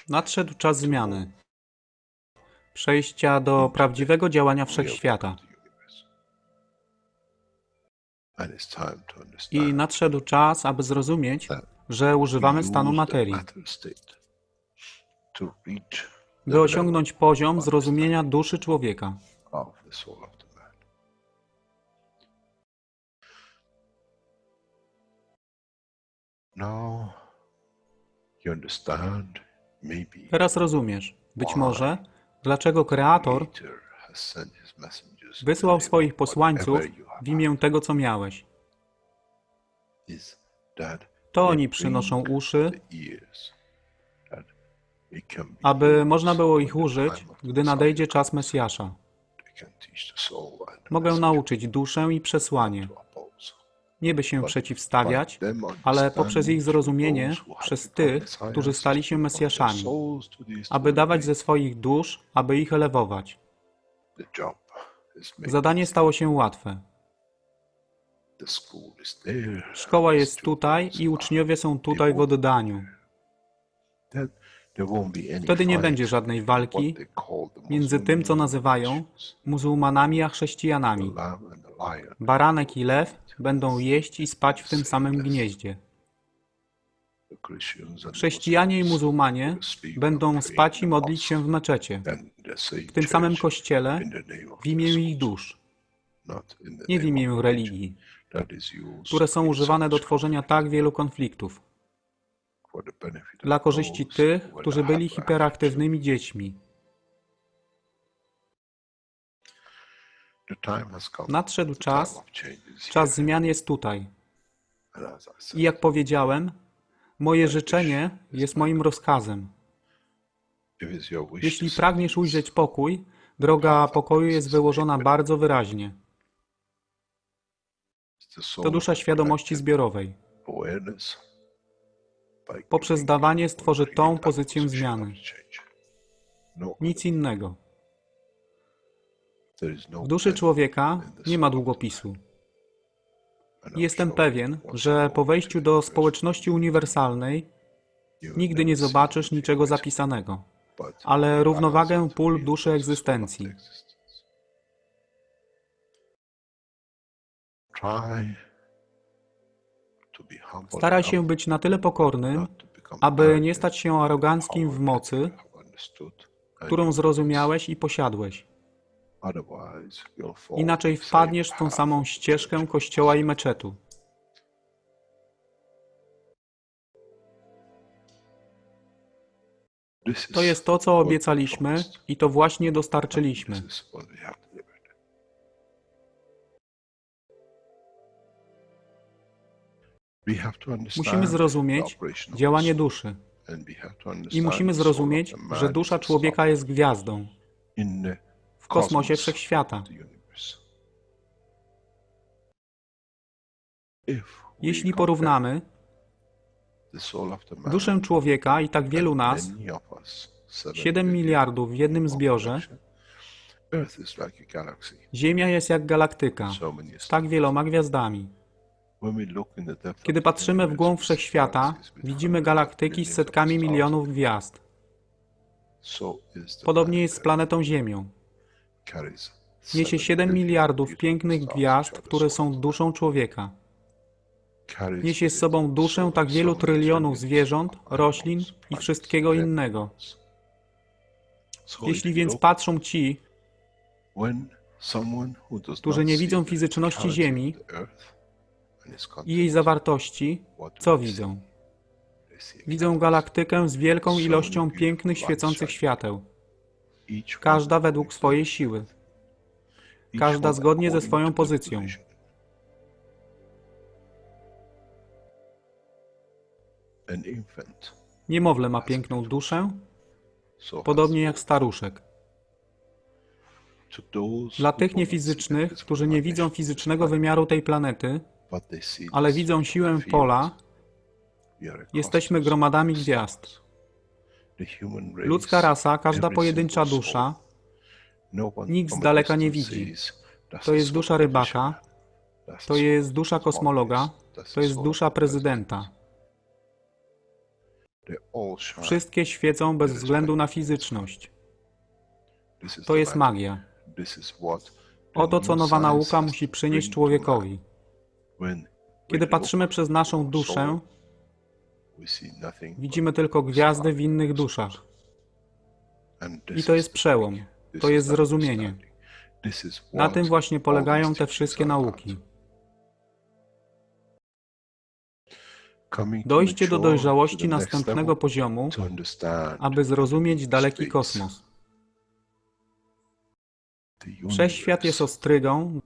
Nadszedł czas zmiany, przejścia do prawdziwego działania wszechświata. I nadszedł czas, aby zrozumieć, że używamy stanu materii, by osiągnąć poziom zrozumienia duszy człowieka. Teraz rozumiesz, być może, dlaczego Kreator wysłał swoich posłańców w imię tego, co miałeś. To oni przynoszą uszy, aby można było ich użyć, gdy nadejdzie czas Mesjasza. Mogę nauczyć duszę i przesłanie. Nie by się przeciwstawiać, ale poprzez ich zrozumienie przez tych, którzy stali się Mesjaszami, aby dawać ze swoich dusz, aby ich elewować. Zadanie stało się łatwe. Szkoła jest tutaj i uczniowie są tutaj w oddaniu. Wtedy nie będzie żadnej walki między tym, co nazywają muzułmanami a chrześcijanami. Baranek i lew będą jeść i spać w tym samym gnieździe. Chrześcijanie i muzułmanie będą spać i modlić się w meczecie, w tym samym kościele, w imię ich dusz, nie w imię religii, które są używane do tworzenia tak wielu konfliktów, dla korzyści tych, którzy byli hiperaktywnymi dziećmi. Nadszedł czas zmian jest tutaj. I jak powiedziałem, moje życzenie jest moim rozkazem. Jeśli pragniesz ujrzeć pokój, droga pokoju jest wyłożona bardzo wyraźnie. To dusza świadomości zbiorowej. Poprzez dawanie stworzy tą pozycję zmiany. Nic innego. W duszy człowieka nie ma długopisu. Jestem pewien, że po wejściu do społeczności uniwersalnej nigdy nie zobaczysz niczego zapisanego, ale równowagę pól duszy egzystencji. Staraj się być na tyle pokornym, aby nie stać się aroganckim w mocy, którą zrozumiałeś i posiadłeś. Inaczej wpadniesz w tą samą ścieżkę kościoła i meczetu. To jest to, co obiecaliśmy i to właśnie dostarczyliśmy. Musimy zrozumieć działanie duszy. I musimy zrozumieć, że dusza człowieka jest gwiazdą w kosmosie wszechświata. Jeśli porównamy duszę człowieka i tak wielu nas, 7 miliardów w jednym zbiorze, Ziemia jest jak galaktyka z tak wieloma gwiazdami. Kiedy patrzymy w głąb wszechświata, widzimy galaktyki z setkami milionów gwiazd. Podobnie jest z planetą Ziemią. Niesie 7 miliardów pięknych gwiazd, które są duszą człowieka. Niesie z sobą duszę tak wielu trylionów zwierząt, roślin i wszystkiego innego. Jeśli więc patrzą ci, którzy nie widzą fizyczności Ziemi i jej zawartości, co widzą? Widzą galaktykę z wielką ilością pięknych, świecących świateł. Każda według swojej siły. Każda zgodnie ze swoją pozycją. Niemowlę ma piękną duszę, podobnie jak staruszek. Dla tych niefizycznych, którzy nie widzą fizycznego wymiaru tej planety, ale widzą siłę pola, jesteśmy gromadami gwiazd. Ludzka rasa, każda pojedyncza dusza, nikt z daleka nie widzi. To jest dusza rybaka, to jest dusza kosmologa, to jest dusza prezydenta. Wszystkie świecą bez względu na fizyczność. To jest magia. Oto, co nowa nauka musi przynieść człowiekowi. Kiedy patrzymy przez naszą duszę, widzimy tylko gwiazdy w innych duszach. I to jest przełom. To jest zrozumienie. Na tym właśnie polegają te wszystkie nauki. Dojście do dojrzałości następnego poziomu, aby zrozumieć daleki kosmos. Wszechświat jest ostrygą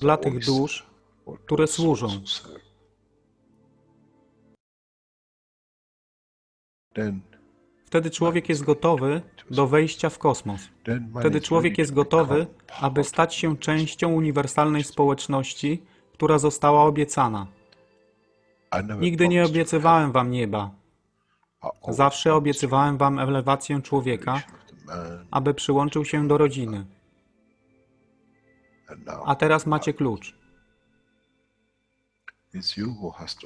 dla tych dusz, które służą. Wtedy człowiek jest gotowy do wejścia w kosmos. Wtedy człowiek jest gotowy, aby stać się częścią uniwersalnej społeczności, która została obiecana. Nigdy nie obiecywałem wam nieba. Zawsze obiecywałem wam elewację człowieka, aby przyłączył się do rodziny. A teraz macie klucz.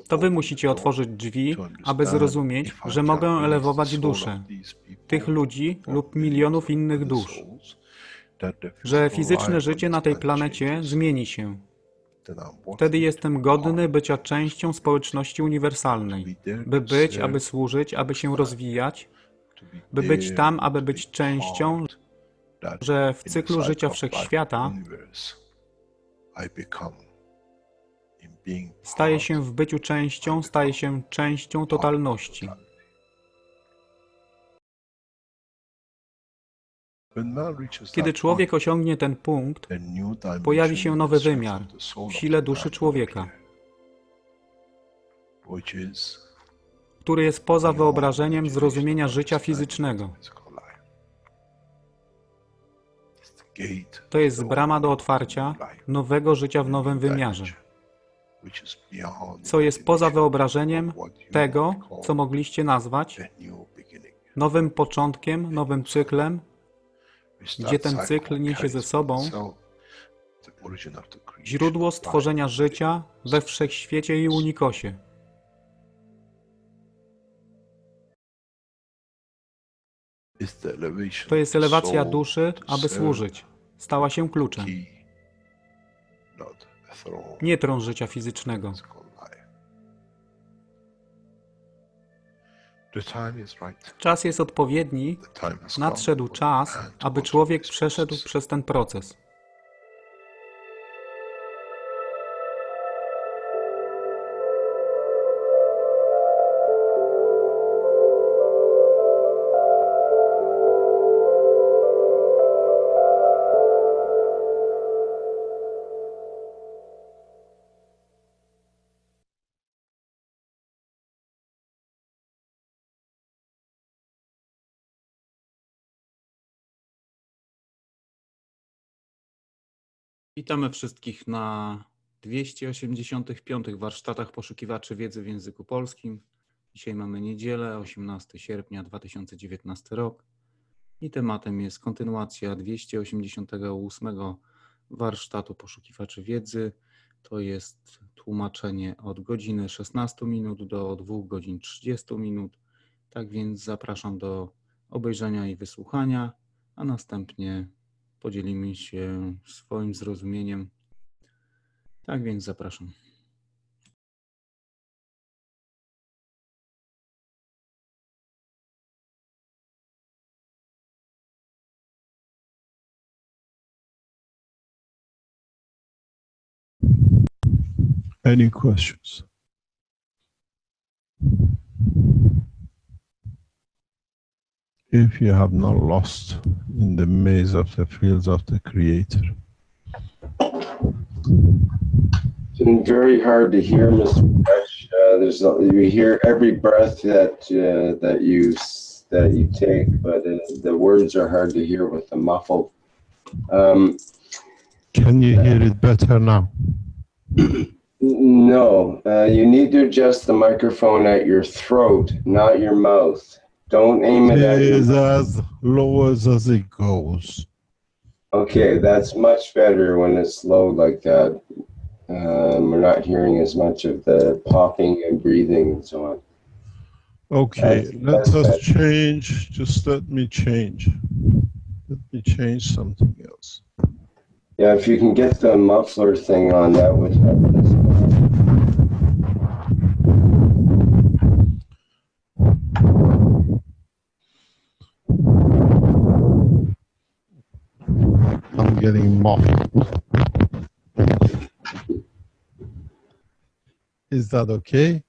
To wy musicie otworzyć drzwi, aby zrozumieć, że mogę elewować duszę tych ludzi lub milionów innych dusz, że fizyczne życie na tej planecie zmieni się. Wtedy jestem godny bycia częścią społeczności uniwersalnej, by być, aby służyć, aby się rozwijać, by być tam, aby być częścią, że w cyklu życia wszechświata staje się w byciu częścią, staje się częścią totalności. Kiedy człowiek osiągnie ten punkt, pojawi się nowy wymiar w sile duszy człowieka, który jest poza wyobrażeniem zrozumienia życia fizycznego. To jest brama do otwarcia nowego życia w nowym wymiarze, co jest poza wyobrażeniem tego, co mogliście nazwać nowym początkiem, nowym cyklem, gdzie ten cykl niesie ze sobą źródło stworzenia życia we wszechświecie i unikosie. To jest elewacja duszy, aby służyć. Stała się kluczem. Nie tron życia fizycznego. Czas jest odpowiedni, nadszedł czas, aby człowiek przeszedł przez ten proces. Witamy wszystkich na 285 warsztatach poszukiwaczy wiedzy w języku polskim. Dzisiaj mamy niedzielę, 18 sierpnia 2019 rok i tematem jest kontynuacja 288 warsztatu poszukiwaczy wiedzy. To jest tłumaczenie od godziny 16 minut do 2 godzin 30 minut. Tak więc zapraszam do obejrzenia i wysłuchania, a następnie podzielimy się swoim zrozumieniem. Tak więc zapraszam. Any questions? If you have not lost in the maze of the fields of the Creator. It's been very hard to hear, Mr. Keshe. You hear every breath that you take, but the words are hard to hear with the muffled. Can you hear it better now? No, you need to adjust the microphone at your throat, not your mouth. Don't aim it at your mouth. As low as it goes. Okay, that's much better when it's low like that. We're not hearing as much of the popping and breathing and so on. Okay, let us change. Just let me change. Let me change something else. Yeah, if you can get the muffler thing on, that would help as well. I'm getting muffled. Is that okay?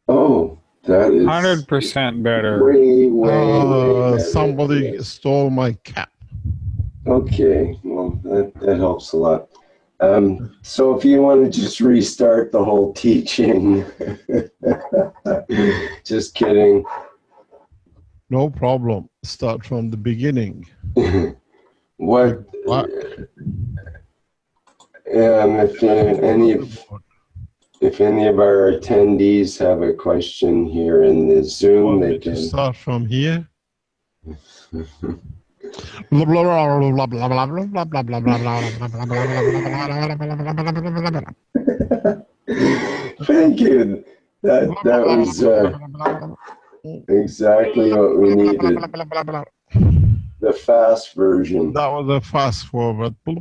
Oh, that is 100% better. way better. Somebody stole my cap. Okay, well, that helps a lot. So if you want to just restart the whole teaching, just kidding. No problem. Start from the beginning. What, if any of our attendees have a question here in the Zoom, they can start from here. Thank you. That was exactly what we needed. The fast version. That was a fast forward. So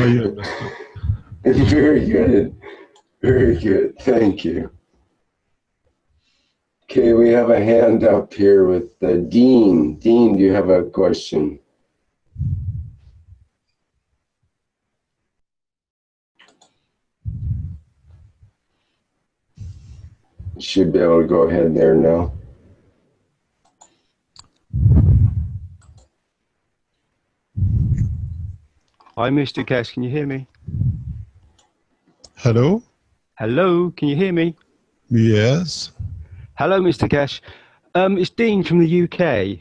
you understood. Very good. Very good. Thank you. Okay, we have a hand up here with Dean. Dean, do you have a question? You should be able to go ahead there now. Hi, Mr. Keshe, can you hear me? Hello? Hello, can you hear me? Yes. Hello, Mr. Keshe. It's Dean from the UK.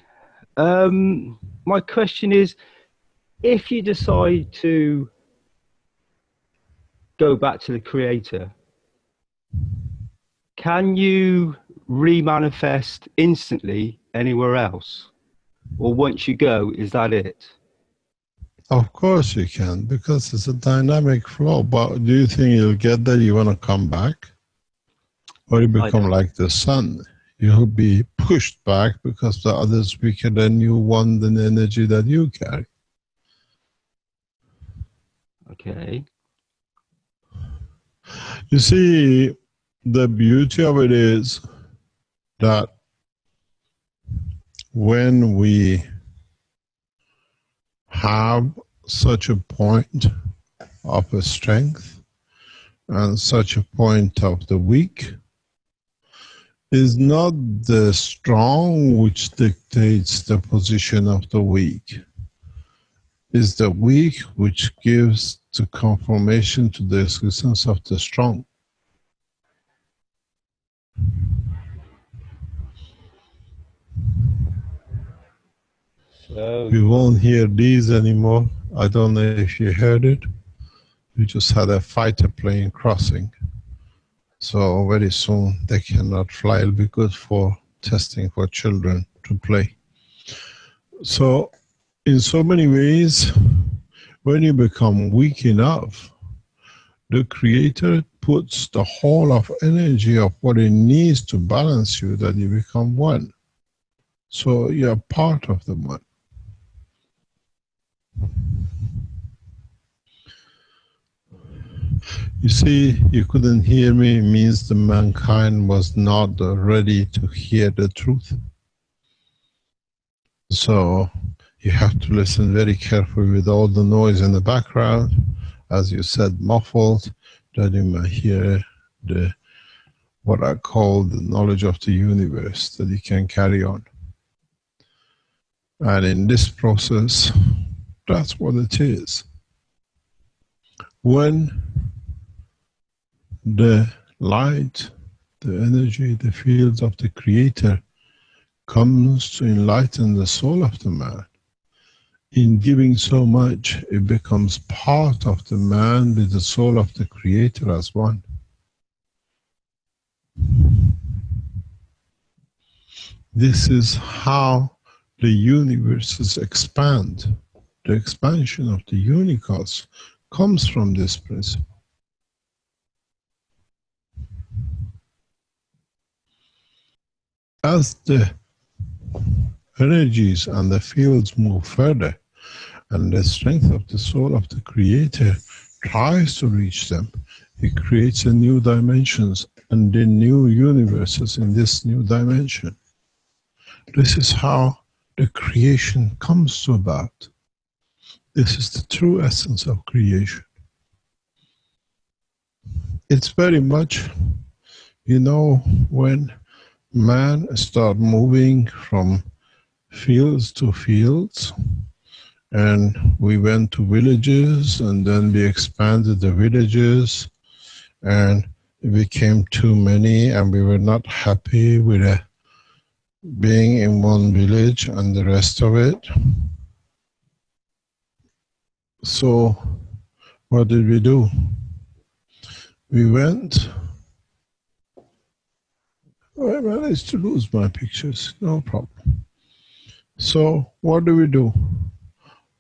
My question is, if you decide to go back to the Creator, can you remanifest instantly anywhere else? Or once you go, is that it? Of course you can, because it's a dynamic flow. But do you think you'll get there? You want to come back? Or you become like the sun? You'll be pushed back because the other is weaker than you, want the energy that you carry. Okay. You see, the beauty of it is that when we have such a point of a strength and such a point of the weak, is not the strong which dictates the position of the weak. Is the weak which gives the confirmation to the existence of the strong. We won't hear these anymore. I don't know if you heard it. We just had a fighter plane crossing. So very soon they cannot fly. It'll be good for testing for children to play. So in so many ways, when you become weak enough, the Creator puts the whole of energy of what it needs to balance you, that you become one. So you're part of the one. You see, you couldn't hear me, means the mankind was not ready to hear the truth. So you have to listen very carefully with all the noise in the background, as you said, muffled, that you may hear the what I call the knowledge of the universe, that you can carry on. And in this process, that's what it is. When the light, the energy, the fields of the Creator comes to enlighten the soul of the man, in giving so much, it becomes part of the man with the soul of the Creator as one. This is how the universes expand. the expansion of the unicos comes from this principle. As the energies and the fields move further, and the strength of the soul of the Creator tries to reach them, it creates a new dimensions and the new universes in this new dimension. This is how the creation comes to about. This is the true essence of creation. It's very much, you know, when man starts moving from fields to fields, and we went to villages, and then we expanded the villages, and it became too many, and we were not happy with being in one village and the rest of it. So what did we do? We went, I managed to lose my pictures, no problem. So what do?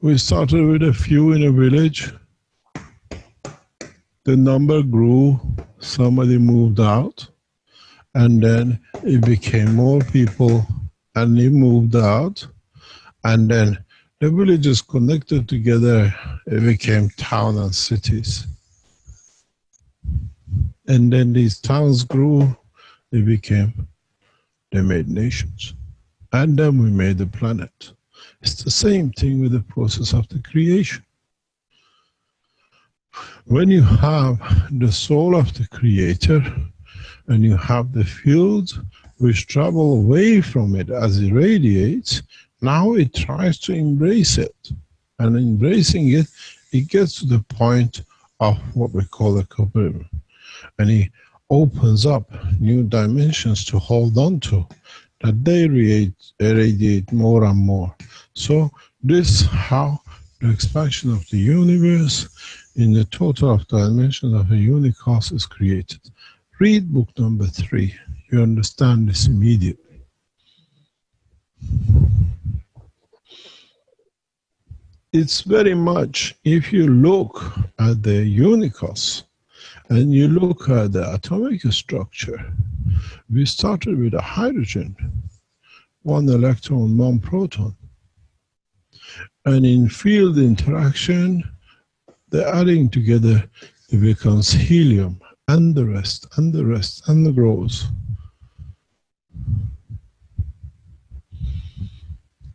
We started with a few in a village. The number grew, somebody moved out, and then it became more people, and it moved out, and then the villages connected together, it became towns and cities. And then these towns grew, they made nations. And then we made the planet. It's the same thing with the process of the creation. When you have the soul of the Creator, and you have the fields which travel away from it as it radiates, now it tries to embrace it. And embracing it, it gets to the point of what we call a coherence. And it opens up new dimensions to hold on to, that they radiate more and more. So this is how the expansion of the universe in the total of dimensions of a unicos is created. Read book number 3. You understand this immediately. It's very much, if you look at the unicos and you look at the atomic structure, we started with a hydrogen, 1 electron, 1 proton. And in field interaction, the adding together, it becomes helium, and the rest, and the rest, and the grows.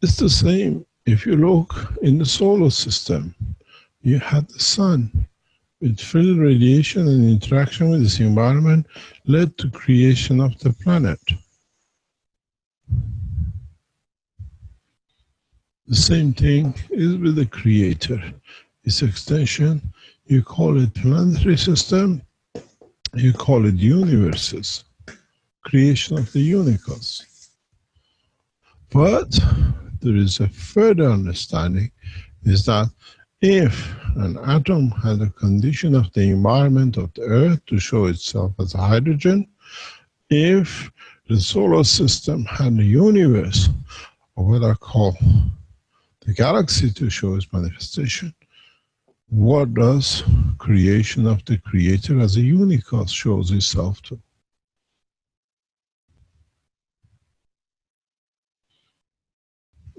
It's the same if you look in the solar system. You had the sun with field radiation and interaction with this environment led to creation of the planet. The same thing is with the Creator. Its extension, you call it planetary system, you call it universes, creation of the unicos. But there is a further understanding, is that if an atom had a condition of the environment of the Earth to show itself as a hydrogen, if the solar system had a universe, or what I call the galaxy to show its manifestation, what does creation of the Creator as a unicos shows itself to?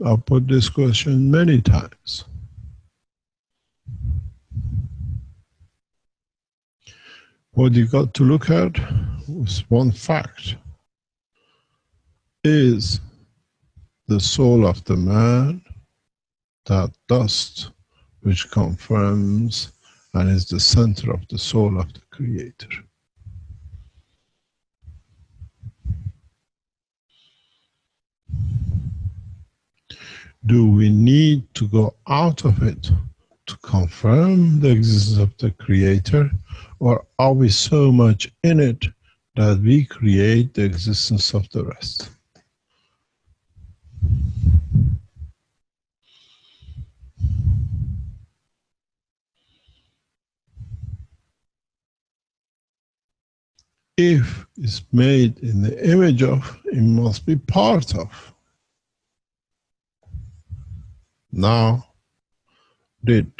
I've put this question many times. What you got to look at was one fact, is the soul of the man, that dust which confirms and is the center of the soul of the Creator. Do we need to go out of it to confirm the existence of the Creator, or are we so much in it that we create the existence of the rest? If it's made in the image of, it must be part of. Now, Did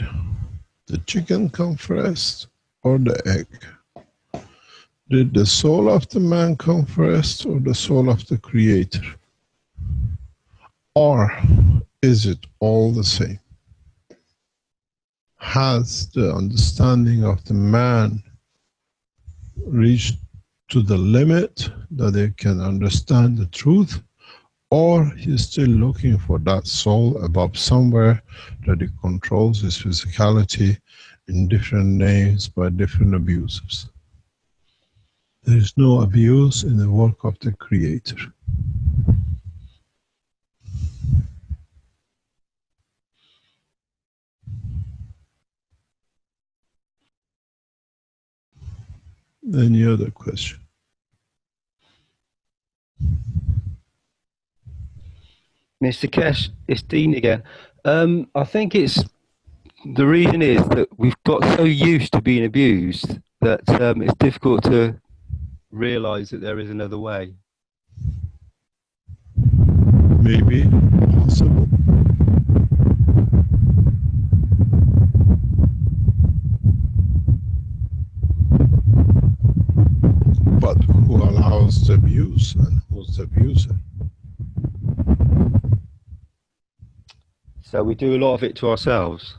the chicken come first or the egg? Did the soul of the man come first or the soul of the Creator? Or is it all the same? Has the understanding of the man reached to the limit that it can understand the truth, or he's still looking for that soul above somewhere that it controls his physicality in different names by different abusers? There is no abuse in the work of the Creator. Any other question? Mr. Keshe, it's Dean again. I think it's the reason is that we've got so used to being abused that it's difficult to realise that there is another way. Maybe possible. But who allows the abuse and who's the abuser? So we do a lot of it to ourselves.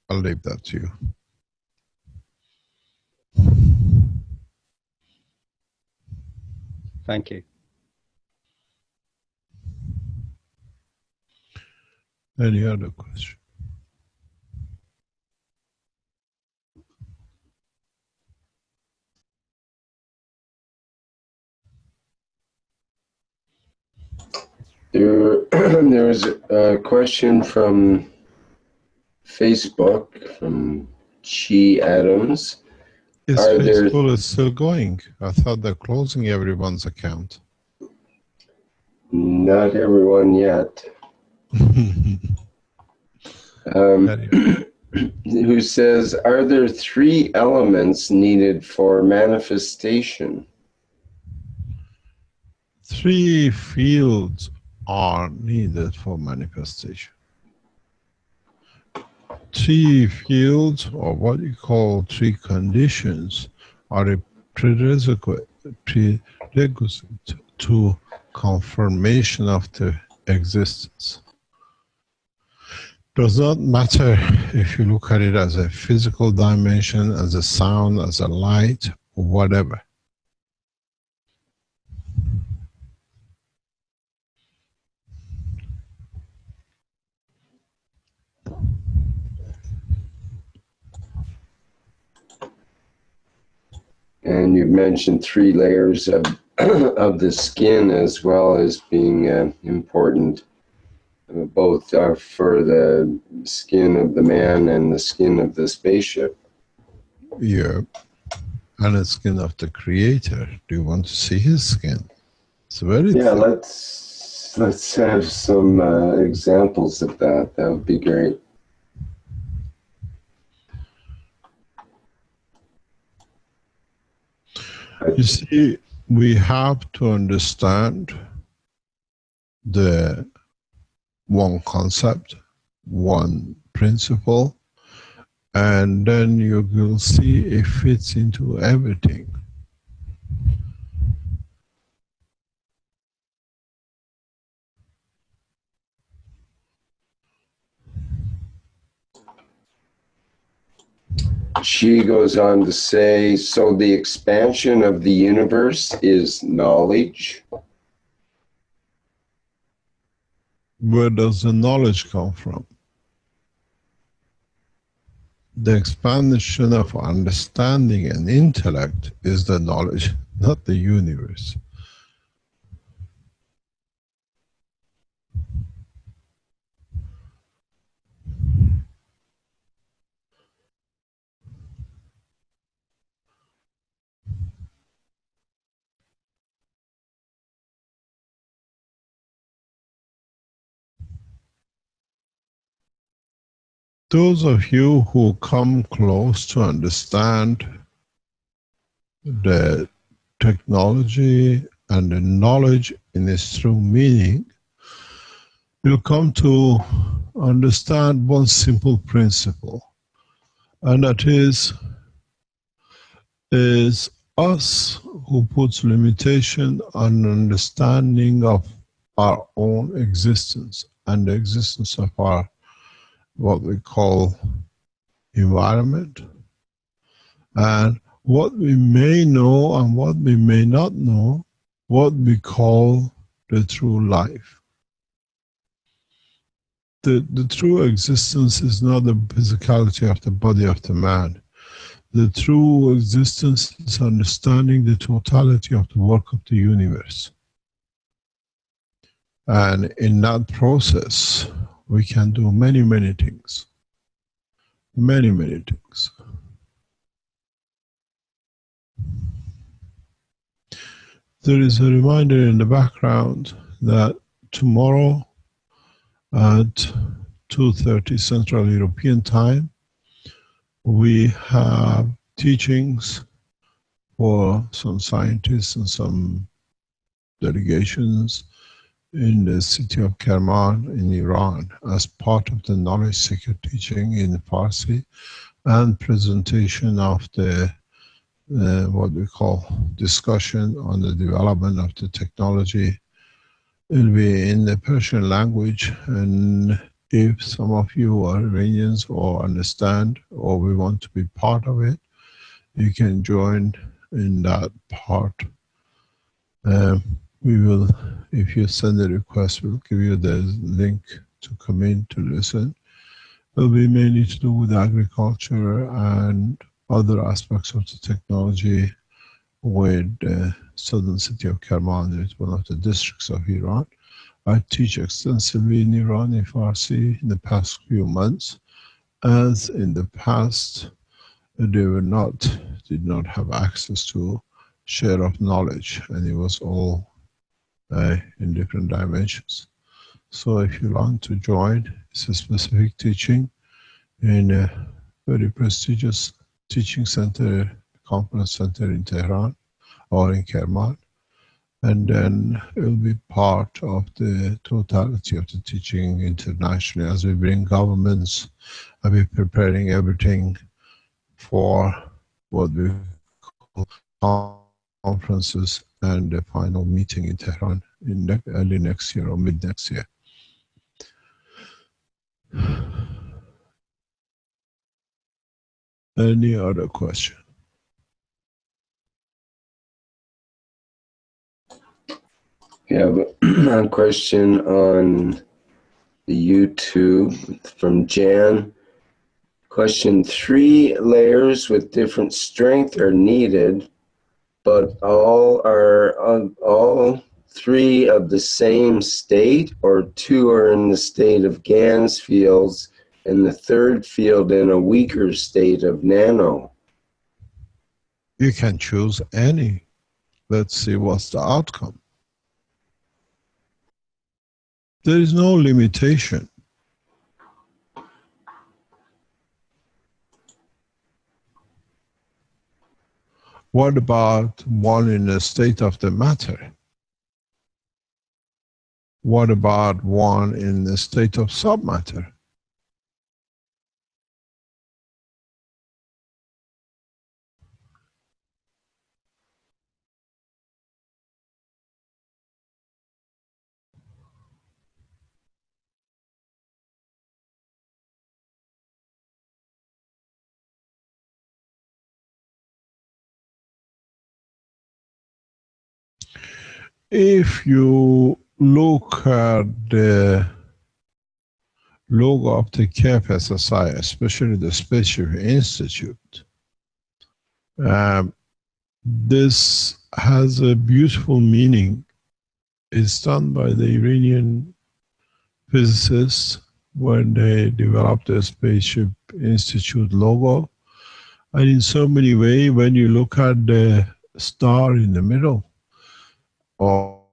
I'll leave that to you. Thank you. Any other question? There was a question from Facebook from Chi Adams. Is Facebook still going? I thought they're closing everyone's account. Not everyone yet. Who says, are there 3 elements needed for manifestation? 3 fields are needed for manifestation. 3 fields, or what you call 3 conditions, are a prerequisite to confirmation of the existence. Does not matter if you look at it as a physical dimension, as a sound, as a light, or whatever. And you've mentioned 3 layers of, of the skin as well as being important. Both are for the skin of the man and the skin of the spaceship. Yeah. And the skin of the Creator. Do you want to see his skin? It's very Yeah, thin. let's have some examples of that. That would be great. You see, we have to understand the one concept, one principle, and then you will see it fits into everything. She goes on to say, so the expansion of the universe is knowledge. Where does the knowledge come from? The expansion of understanding and intellect is the knowledge, not the universe. Those of you who come close to understand the technology and the knowledge in its true meaning you'll come to understand one simple principle, and that is us who puts limitation on understanding of our own existence and the existence of our, what we call, environment, and what we may know and what we may not know, what we call the true life. The true existence is not the physicality of the body of the man. The true existence is understanding the totality of the work of the universe. And in that process, we can do many, many things. Many, many things. There is a reminder in the background that tomorrow at 2:30 Central European Time, we have teachings for some scientists and some delegations in the city of Kerman in Iran as part of the knowledge seeker teaching in Farsi and presentation of the what we call discussion on the development of the technology. It will be in the Persian language, and if some of you are Iranians or understand or we want to be part of it, you can join in that part. We will, if you send a request, we'll give you the link to come in to listen. It will be mainly to do with agriculture and other aspects of the technology with the southern city of Kerman. It's one of the districts of Iran. I teach extensively in Iran in Farsi in the past few months, as in the past they did not have access to share of knowledge, and it was all in different dimensions. So if you want to join, it's a specific teaching in a very prestigious teaching center, conference center in Tehran or in Kerman, and then it will be part of the totality of the teaching internationally as we bring governments and we're preparing everything for what we call conferences and the final meeting in Tehran in early next year or mid next year. Any other question? We have a question on the YouTube from Jan. Question: 3 layers with different strength are needed, but all 3 of the same state, or 2 are in the state of GANs fields and the 3rd field in a weaker state of nano? You can choose any. Let's see what's the outcome. There is no limitation. What about one in a state of the matter? What about one in the state of submatter? If you look at the logo of the KF SSI, especially the Spaceship Institute, this has a beautiful meaning. It's done by the Iranian physicists when they developed the Spaceship Institute logo. And in so many ways, when you look at the star in the middle, or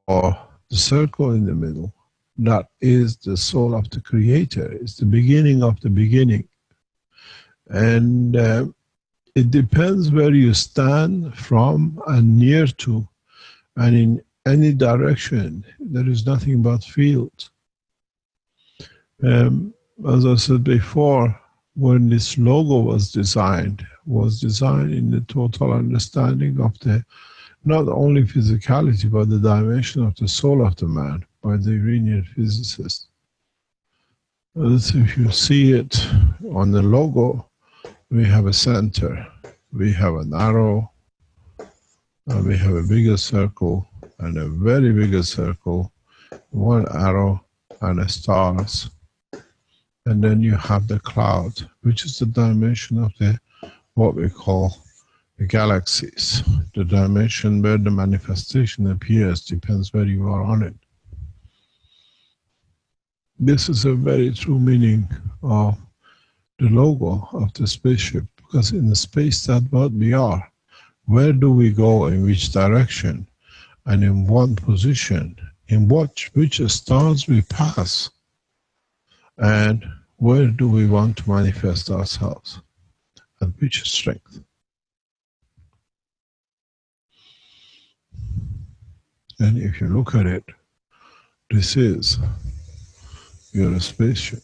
the circle in the middle, that is the soul of the creator. It's the beginning of the beginning. And it depends where you stand from and near to, and in any direction, there is nothing but field. As I said before, when this logo was designed in the total understanding of the not only physicality but the dimension of the soul of the man by the Iranian physicist. As if you see it on the logo, we have a center, we have an arrow, and we have a bigger circle and a very bigger circle, one arrow and a stars. And then you have the cloud, which is the dimension of the what we call the galaxies. The dimension where the manifestation appears depends where you are on it. This is a very true meaning of the logo of the spaceship, because in the space that's what we are. Where do we go, in which direction, and in what position, in which stars we pass, and where do we want to manifest ourselves, and which strength. And if you look at it, this is your spaceship.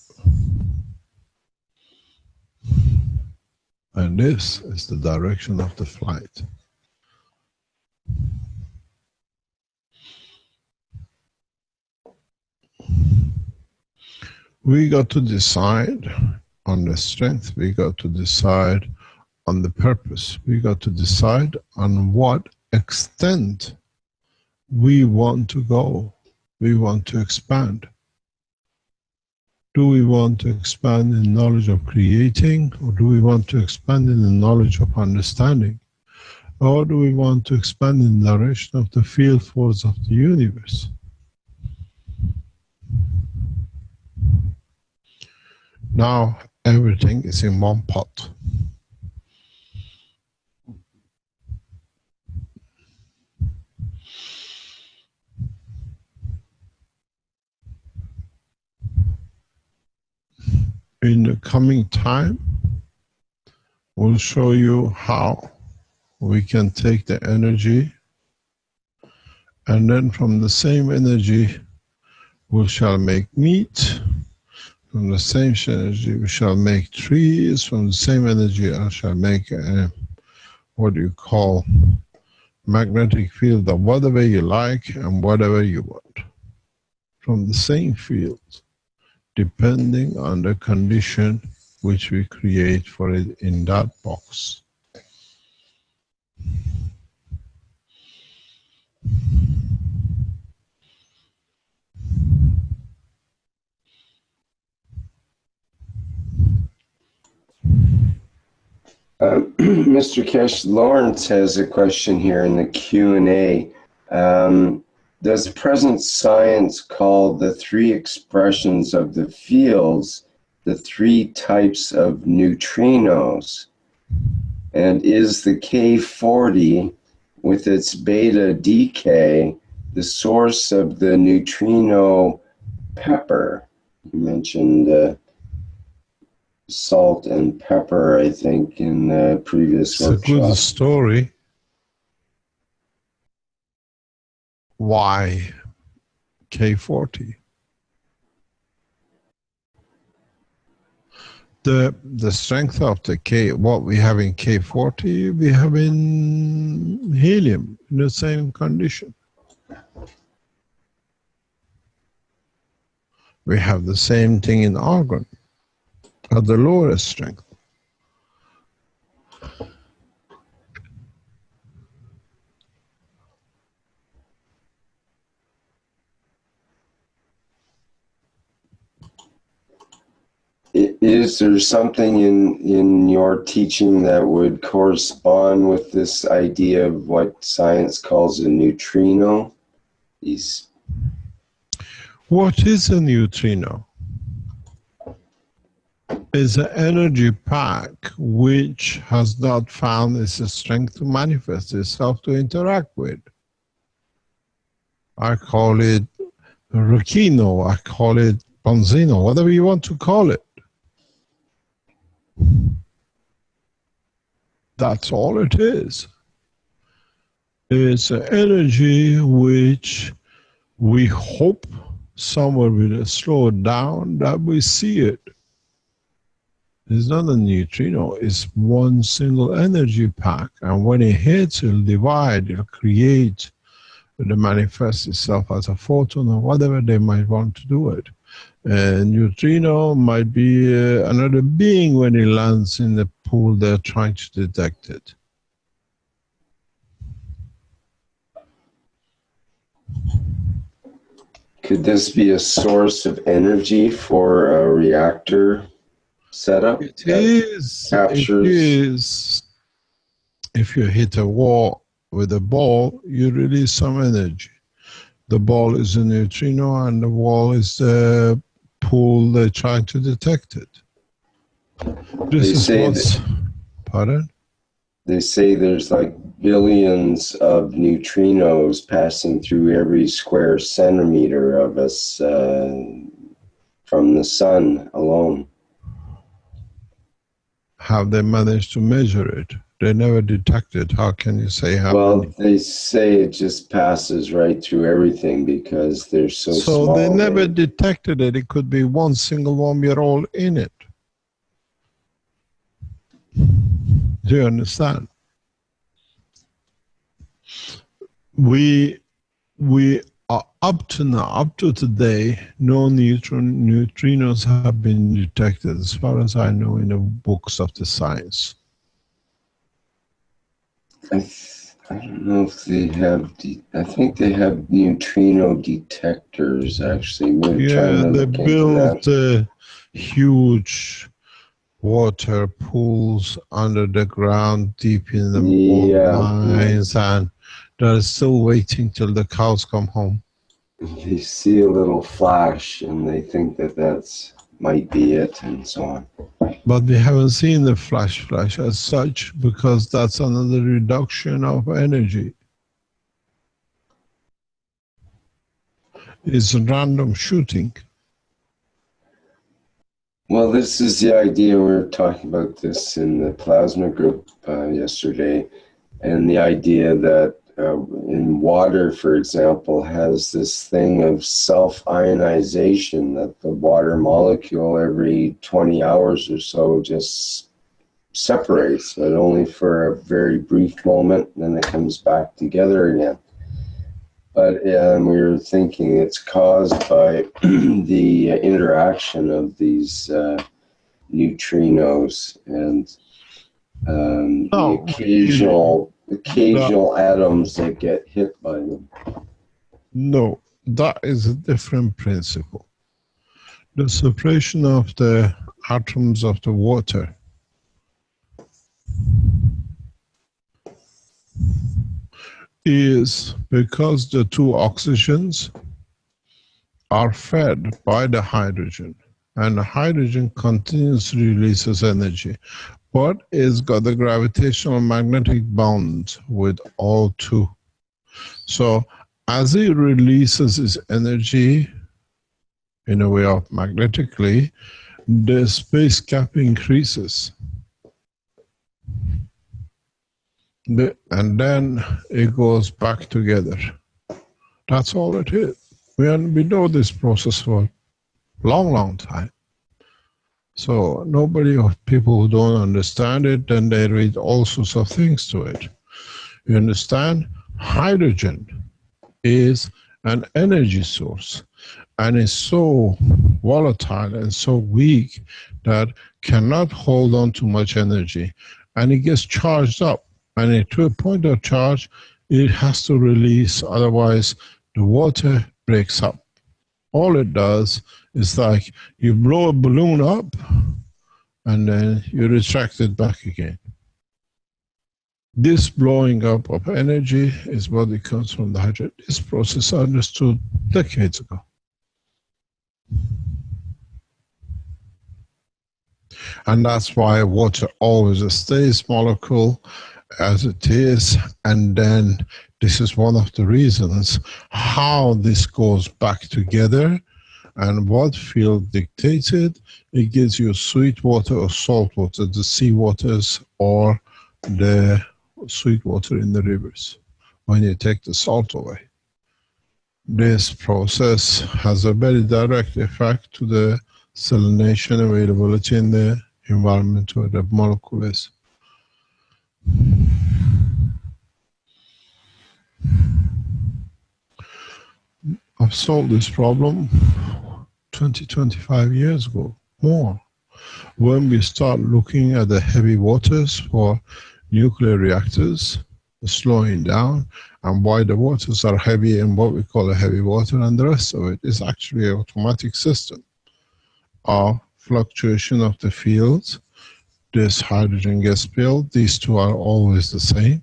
And this is the direction of the flight. We got to decide on the strength, we got to decide on the purpose, we got to decide on what extent we want to go, we want to expand. Do we want to expand in knowledge of creating, or do we want to expand in the knowledge of understanding? Or do we want to expand in the direction of the field force of the universe? Now everything is in one pot. In the coming time, we'll show you how we can take the energy, and then from the same energy we shall make meat, from the same energy we shall make trees, from the same energy I shall make what you call magnetic field of whatever you like and whatever you want. From the same field, depending on the condition which we create for it in that box. Mr. Keshe, Lawrence has a question here in the Q&A. Does present science call the three expressions of the fields the three types of neutrinos? And is the K40 with its beta decay the source of the neutrino pepper? You mentioned salt and pepper, I think, in the previous workshop. It's a good story. Why K40? The strength of the K, what we have in K40, we have in helium in the same condition. We have the same thing in argon at the lower strength. Is there something in your teaching that would correspond with this idea of what science calls a neutrino? What is a neutrino? It's an energy pack which has not found its strength to manifest itself to interact with. I call it Ricino, I call it Benzino, whatever you want to call it. That's all it is. It's an energy which we hope somewhere will slow down that we see it. It's not a neutrino, it's one single energy pack. And when it hits, it'll divide, it'll create, it'll manifest itself as a photon or whatever they might want to do it. And neutrino might be another being when it lands in the pool they're trying to detect it. Could this be a source of energy for a reactor setup? It is. Captures. It is. If you hit a wall with a ball, you release some energy. The ball is a neutrino and the wall is the pool they're trying to detect it. This is what's... Pardon? They say there's like billions of neutrinos passing through every square centimeter of us from the sun alone. Have they managed to measure it? They never detected. How can you say how Well, many? they say it just passes right through everything because they're so small. So they never detected it. It could be one single one we're all in it. Do you understand? We are up to now, up to today, no neutrinos have been detected, as far as I know, in the books of the science. I don't know if they have, I think they have neutrino detectors, actually. Yeah, they built huge water pools under the ground, deep in the mines, and they're still waiting till the cows come home. They see a little flash and they think that that's might be it and so on. But we haven't seen the flash as such, because that's another reduction of energy. It's random shooting. Well, this is the idea. We were talking about this in the plasma group yesterday, and the idea that in water, for example, has this thing of self-ionization, that the water molecule every 20 hours or so just separates, but only for a very brief moment, and then it comes back together again. But we were thinking it's caused by the interaction of these neutrinos and the occasional atoms that get hit by them. No, that is a different principle. The separation of the atoms of the water is because the two oxygens are fed by the hydrogen, and the hydrogen continuously releases energy, but it's got the gravitational magnetic bond with all two. So as it releases its energy in a way of magnetically, the space gap increases. And then it goes back together. That's all it is. We know this process for a long time. So nobody, or people who don't understand it, then they read all sorts of things to it. You understand? Hydrogen is an energy source, and is so volatile and so weak that cannot hold on to much energy, and it gets charged up. And to a point of charge, it has to release, otherwise the water breaks up. All it does is like you blow a balloon up and then you retract it back again. This blowing up of energy is what it comes from the hydrogen. This process I understood decades ago. And that's why water always stays molecule as it is, and then this is one of the reasons how this goes back together, and what field dictates it. It gives you sweet water or salt water, the sea waters or the sweet water in the rivers, when you take the salt away. This process has a very direct effect to the selenation availability in the environment where the molecule is. I've solved this problem 20, 25 years ago, more. When we start looking at the heavy waters for nuclear reactors, slowing down, and why the waters are heavy and what we call a heavy water, and the rest of it is actually an automatic system of fluctuation of the fields. This hydrogen gets spilled, these two are always the same,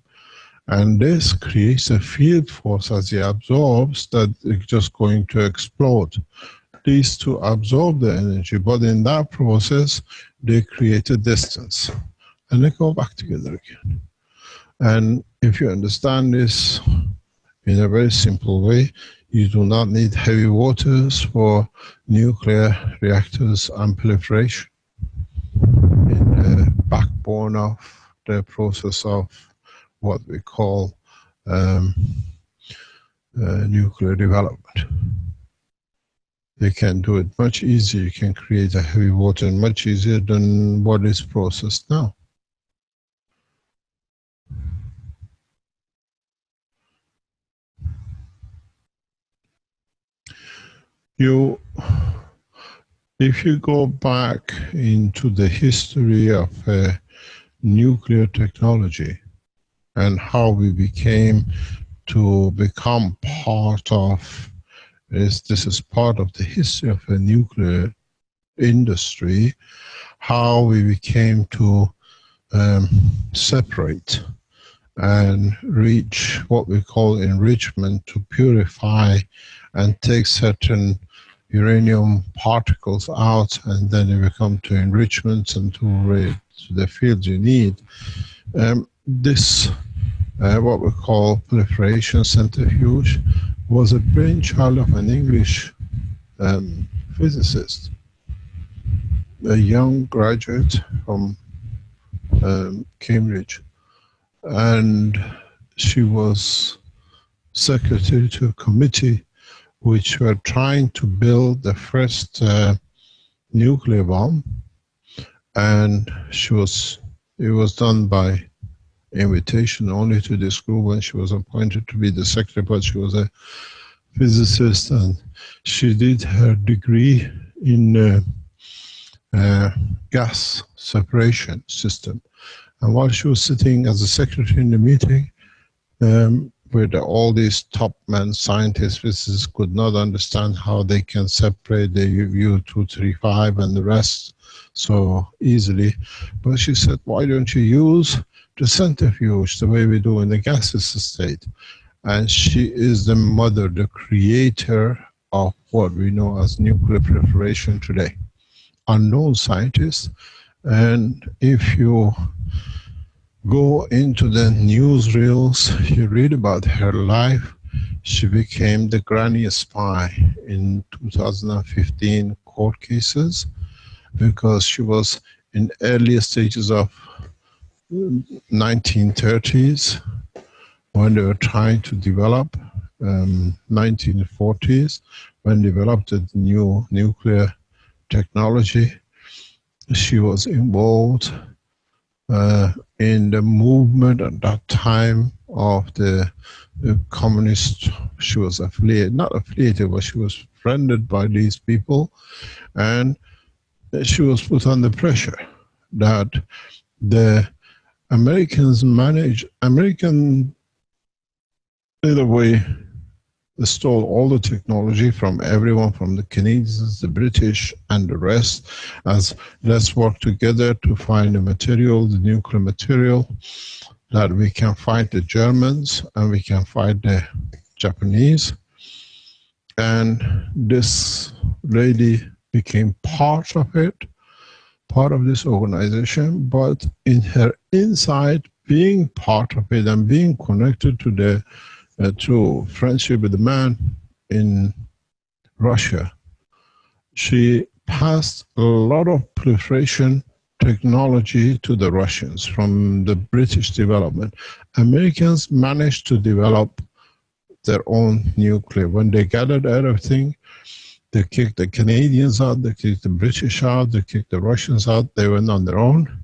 and this creates a field force as it absorbs that it's just going to explode. These two absorb the energy, but in that process they create a distance and they go back together again. And if you understand this in a very simple way, you do not need heavy waters for nuclear reactors and proliferation. In the backbone of the process of what we call nuclear development. They can do it much easier. You can create a heavy water much easier than what is processed now. If you go back into the history of nuclear technology and how we become part of this is part of the history of a nuclear industry, how we became to separate and reach what we call enrichment to purify and take certain uranium particles out, and then you come to enrichments and to the fields you need. This, what we call proliferation centrifuge, was a brainchild of an English physicist, a young graduate from Cambridge, and she was secretary to a committee which were trying to build the first nuclear bomb, and it was done by invitation only to this group when she was appointed to be the secretary, but she was a physicist and she did her degree in gas separation system. And while she was sitting as a secretary in the meeting, where all these top men, scientists, physicists could not understand how they can separate the U-235 and the rest so easily. But she said, why don't you use the centrifuge the way we do in the gaseous state? And she is the mother, the creator of what we know as nuclear proliferation today. Unknown scientist, and if you go into the newsreels, you read about her life. She became the granny spy in 2015 court cases because she was in earlier stages of 1930s when they were trying to develop 1940s when developed the new nuclear technology. She was involved in the movement at that time of the communist. She was affiliated, not affiliated, but she was friended by these people, and she was put under pressure that the Americans in a way, they stole all the technology from everyone, from the Canadians, the British, and the rest, as let's work together to find the material, the nuclear material, that we can fight the Germans and we can fight the Japanese. And this lady became part of it, part of this organization, but in her inside, being part of it and being connected to the through friendship with the man in Russia, she passed a lot of proliferation technology to the Russians from the British development. Americans managed to develop their own nuclear. When they gathered everything, they kicked the Canadians out, they kicked the British out, they kicked the Russians out. They went on their own,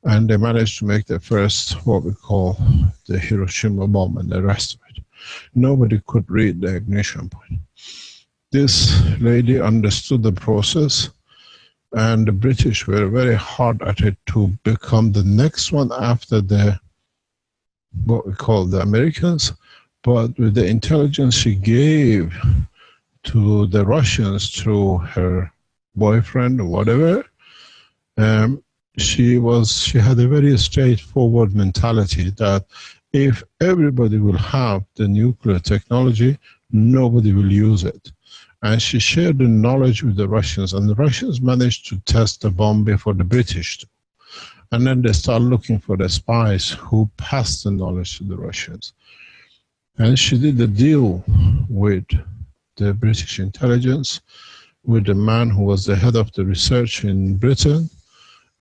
and they managed to make the first, what we call the Hiroshima bomb, and the rest of it. Nobody could read the ignition point. This lady understood the process, and the British were very hard at it to become the next one after the, what we call the Americans. But with the intelligence she gave to the Russians through her boyfriend or whatever, she had a very straightforward mentality that if everybody will have the nuclear technology, nobody will use it. And she shared the knowledge with the Russians, and the Russians managed to test the bomb before the British do. And then they started looking for the spies who passed the knowledge to the Russians. And she did a deal with the British intelligence, with the man who was the head of the research in Britain,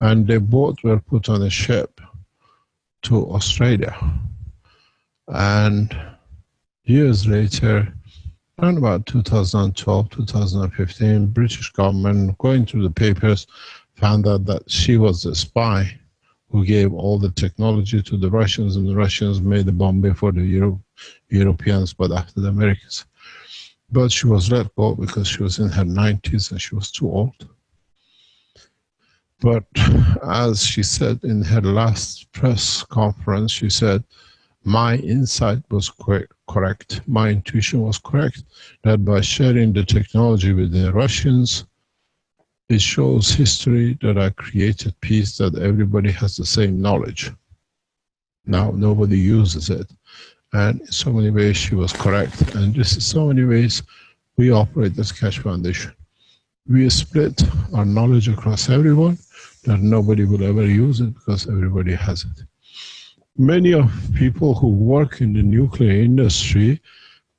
and they both were put on a ship to Australia. And years later, around about 2012, 2015, British government, going through the papers, found out that she was the spy who gave all the technology to the Russians, and the Russians made the bomb before the Europeans, but after the Americans. But she was let go because she was in her 90s and she was too old. But as she said in her last press conference, she said, my insight was correct, my intuition was correct, that by sharing the technology with the Russians, it shows history that I created peace, that everybody has the same knowledge. Now nobody uses it. And in so many ways she was correct. And this is so many ways we operate as Keshe Foundation. We split our knowledge across everyone, that nobody will ever use it because everybody has it. Many of people who work in the nuclear industry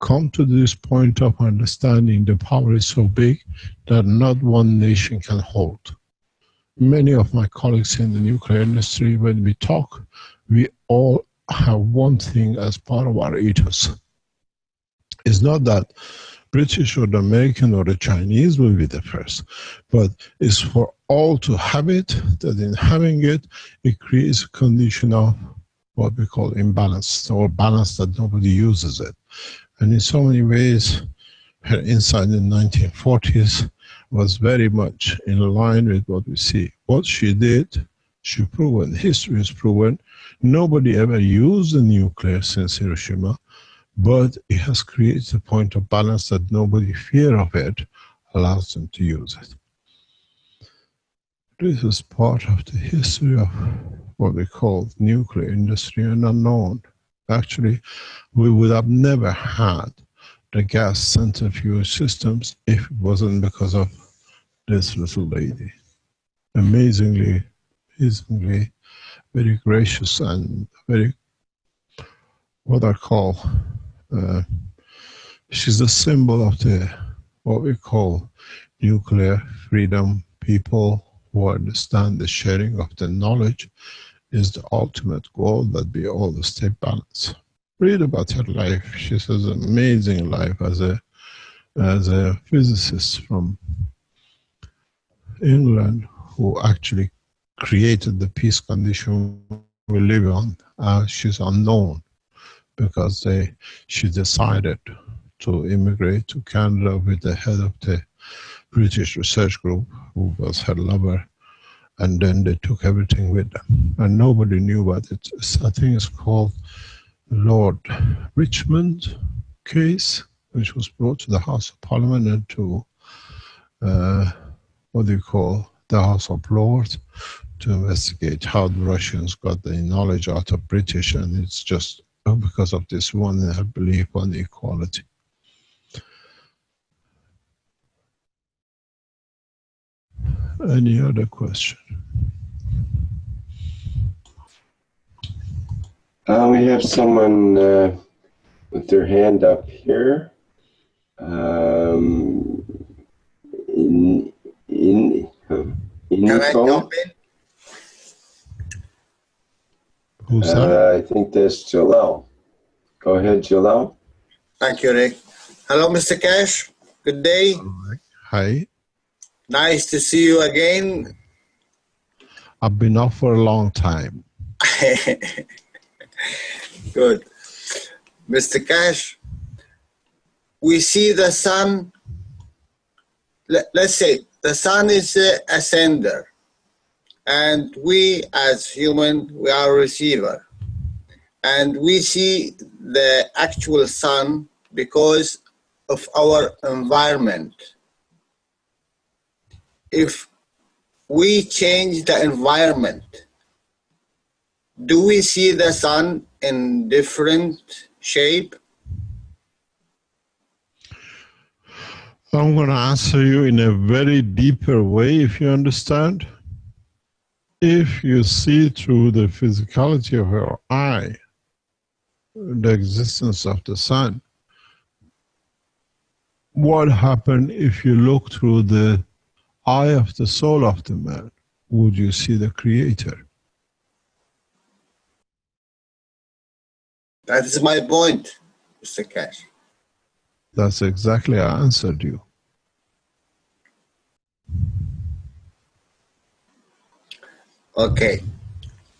come to this point of understanding the power is so big that not one nation can hold. Many of my colleagues in the nuclear industry, when we talk, we all have one thing as part of our ethos. It's not that British or the American or the Chinese will be the first, but it's for all to have it, that in having it, it creates a condition of what we call imbalance, or balance, that nobody uses it. And in so many ways, her insight in the 1940s was very much in line with what we see. What she did, she proven, history is proven, nobody ever used the nuclear since Hiroshima, but it has created a point of balance that nobody fear of it allows them to use it. This is part of the history of what we call nuclear industry and unknown. Actually, we would have never had the gas centrifuge systems if it wasn't because of this little lady. Amazingly, very gracious and very, what I call, she's a symbol of the, what we call nuclear freedom. People who understand the sharing of the knowledge is the ultimate goal, that we all stay balanced. Read about her life. She has an amazing life as a physicist from England who actually created the peace condition we live on. She's unknown because she decided to immigrate to Canada with the head of the British research group, who was her lover, and then they took everything with them. And nobody knew about it. I think it's called Lord Richmond case, which was brought to the House of Parliament and to, what do you call, the House of Lords, to investigate how the Russians got the knowledge out of British, and it's just because of this one, I believe, on equality. Any other question? We have someone with their hand up here. Can I jump in? Who's that? I think that's Jalal. Go ahead, Jalal. Thank you, Rick. Hello, Mr. Keshe. Good day. Hi. Nice to see you again. I've been off for a long time. Good. Mr. Keshe, we see the sun. Let's say the sun is a sender, and we as human, we are a receiver. And we see the actual sun because of our environment. If we change the environment, do we see the sun in different shape? I'm going to answer you in a very deeper way, if you understand. If you see through the physicality of your eye, the existence of the sun, what happened if you look through the eye of the soul of the man? Would you see the Creator? That is my point, Mr. Keshe. That's exactly I answered you. Okay,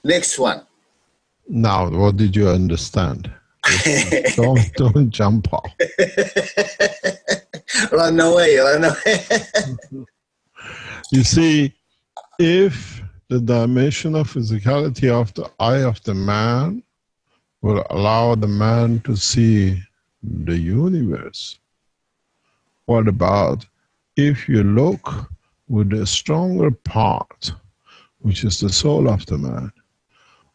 next one. Now, what did you understand? Don't jump off. Run away, run away. You see, if the dimension of physicality of the eye of the man will allow the man to see the universe, what about if you look with the stronger part, which is the soul of the man,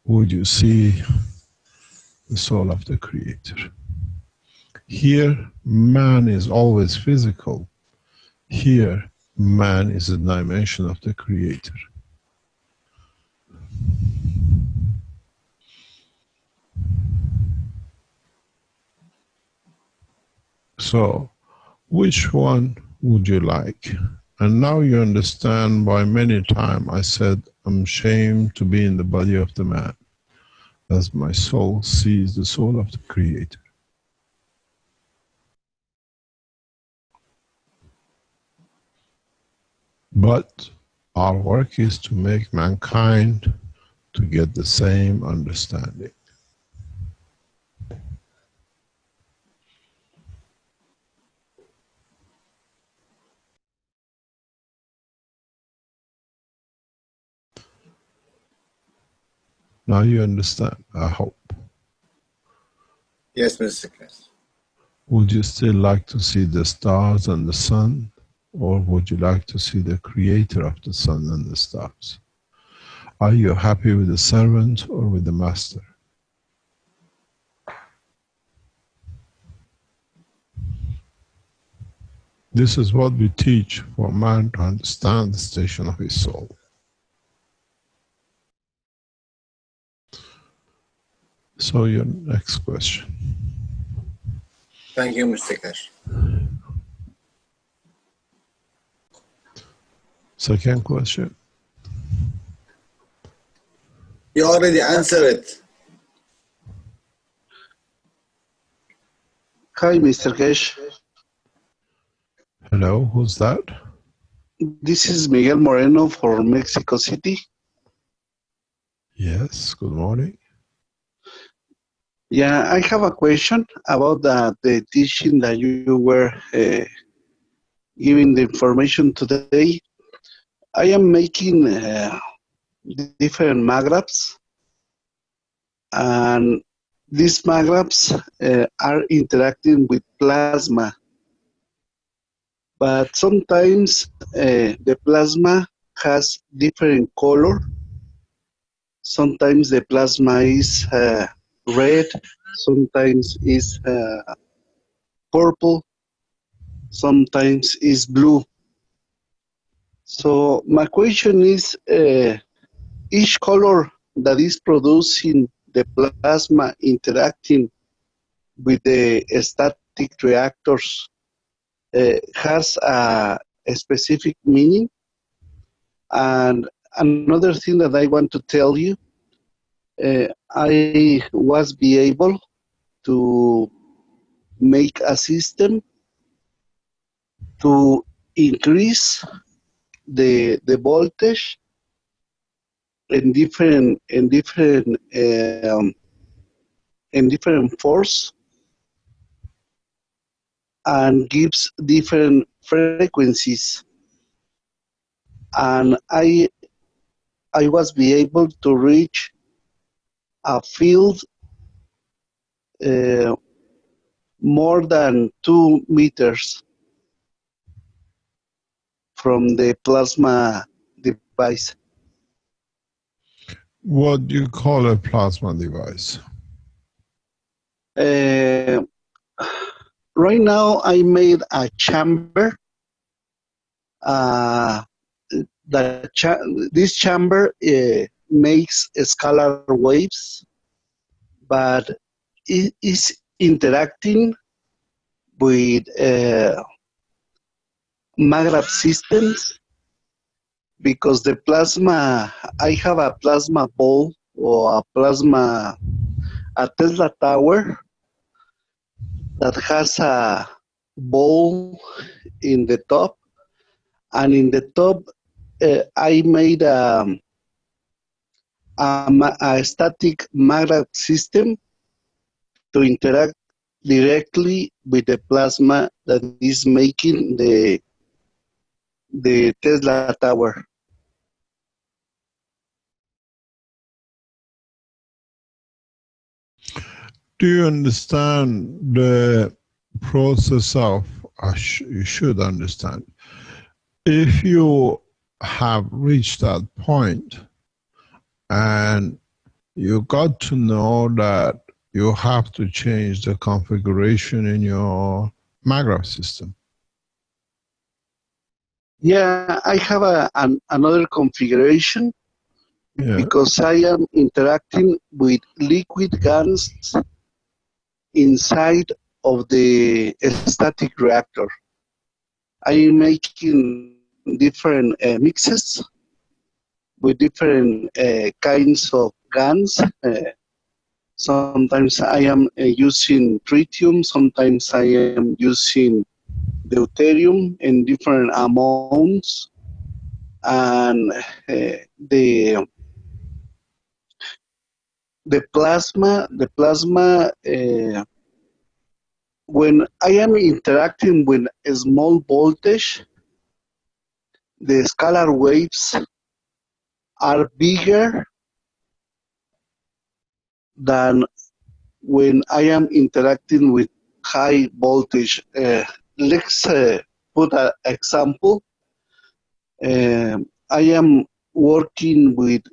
would you see the soul of the Creator? Here, man is always physical. Here, man is a dimension of the Creator. So, which one would you like? And now you understand why many times I said, I'm ashamed to be in the body of the man, as my soul sees the soul of the Creator. But our work is to make mankind to get the same understanding. Now you understand, I hope. Yes, Mr. Keshe. Would you still like to see the stars and the sun? Or would you like to see the Creator of the sun and the stars? Are you happy with the servant or with the master? This is what we teach for man to understand the station of his soul. So your next question. Thank you, Mr. Keshe. Second question. You already answered it. Hi, Mr. Keshe. Hello, who's that? This is Miguel Moreno for Mexico City. Yes, good morning. Yeah, I have a question about the teaching that you were giving the information today. I am making different magraphs, and these magraphs are interacting with plasma. But sometimes the plasma has different color. Sometimes the plasma is red, sometimes is purple, sometimes is blue. So my question is, each color that is producing the plasma interacting with the static reactors has a specific meaning. And another thing that I want to tell you, I was be able to make a system to increase the voltage in different force, and gives different frequencies. And I was be able to reach a field more than 2 meters from the plasma device. What do you call a plasma device? Right now, I made a chamber. This chamber makes scalar waves, but it is interacting with magnet systems, because the plasma, I have a plasma ball or a Tesla tower that has a ball in the top, and in the top I made a static magnet system to interact directly with the plasma that is making the Tesla tower. Do you understand the process of, you should understand, if you have reached that point and you got to know that you have to change the configuration in your magnet system. Yeah, I have another configuration, because I am interacting with liquid gas inside of the static reactor. I am making different mixes with different kinds of GANs. Sometimes I am using tritium, sometimes I am using deuterium in different amounts, and the plasma, when I am interacting with a small voltage, the scalar waves are bigger than when I am interacting with high voltage. Let's put an example. I am working with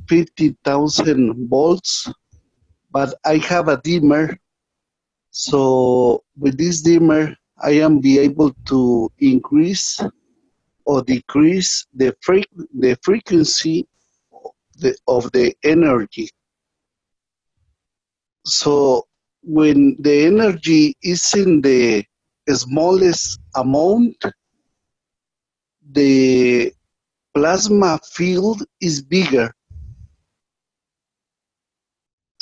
50,000 volts, but I have a dimmer. So with this dimmer, I am be able to increase or decrease the frequency of the energy. So when the energy is in the smallest amount, the plasma field is bigger,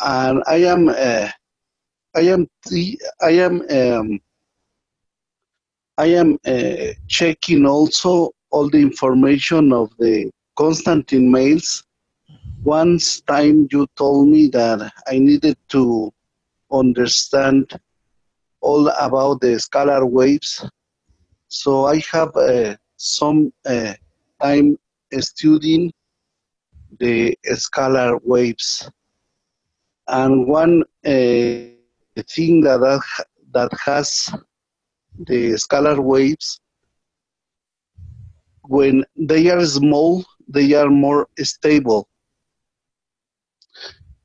and I am checking also all the information of the Constantine mails. Once time you told me that I needed to understand all about the scalar waves, so I have some time studying the scalar waves. And one thing that has the scalar waves, when they are small, they are more stable.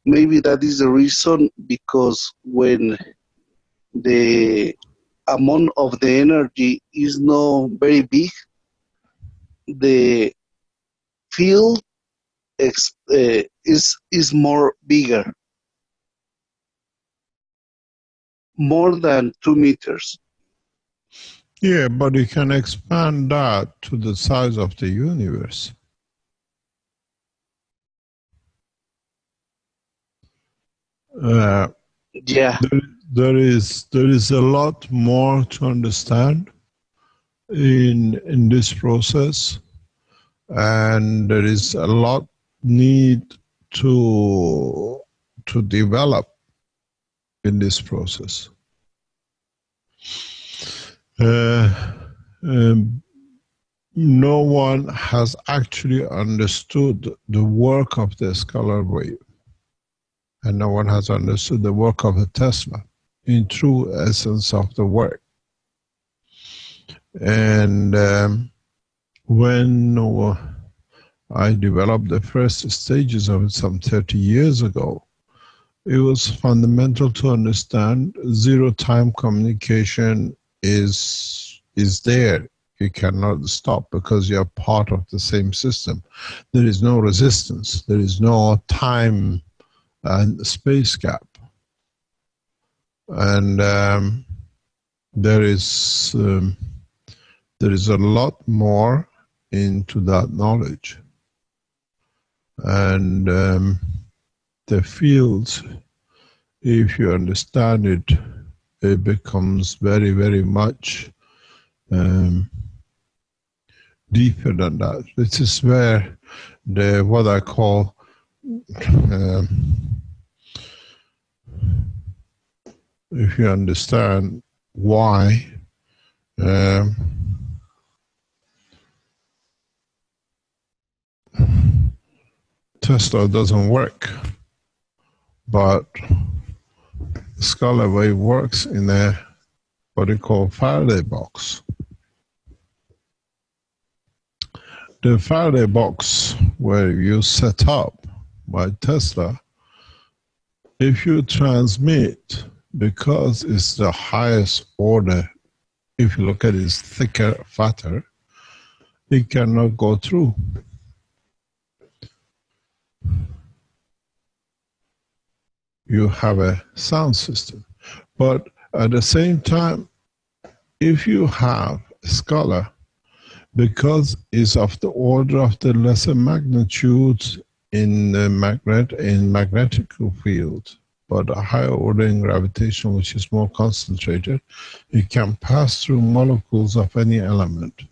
Maybe that is the reason, because when the amount of the energy is not very big, the field is more bigger, more than 2 meters. Yeah, but you can expand that to the size of the universe. Yeah. there is a lot more to understand in this process, and there is a lot need to develop in this process. No one has actually understood the work of the scalar wave, and no one has understood the work of a Tesla in true essence of the work. And when I developed the first stages of it some 30 years ago, it was fundamental to understand zero-time communication is there. You cannot stop because you are part of the same system. There is no resistance. There is no time and space gap. And there is a lot more into that knowledge. And the field, if you understand it, it becomes very, very much deeper than that. This is where what I call if you understand why Tesla doesn't work, but scalar wave works in a what they call Faraday box. The Faraday box where you set up by Tesla, if you transmit, because it's the highest order, if you look at it, it's thicker, fatter, it cannot go through. You have a sound system. But at the same time, if you have a scalar, because it's of the order of the lesser magnitude in the magnetic field, but a higher order in gravitational, which is more concentrated, it can pass through molecules of any element.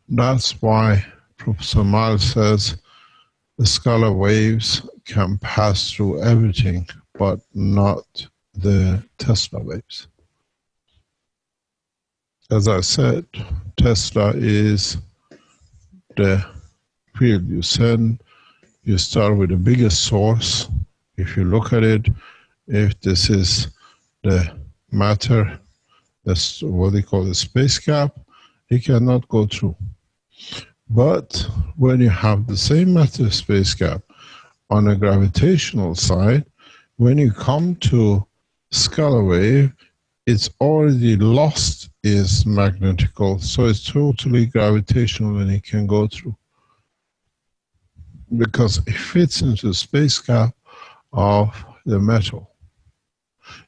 That's why Professor Miles says the scalar waves can pass through everything, but not the Tesla waves. As I said, Tesla is the field you send. You start with the biggest source. If you look at it, if this is the matter, that's what they call the space gap, it cannot go through. But when you have the same matter space gap on a gravitational side, when you come to scalar wave, it's already lost its magnetical, so it's totally gravitational and it can go through. Because it fits into the space gap of the metal.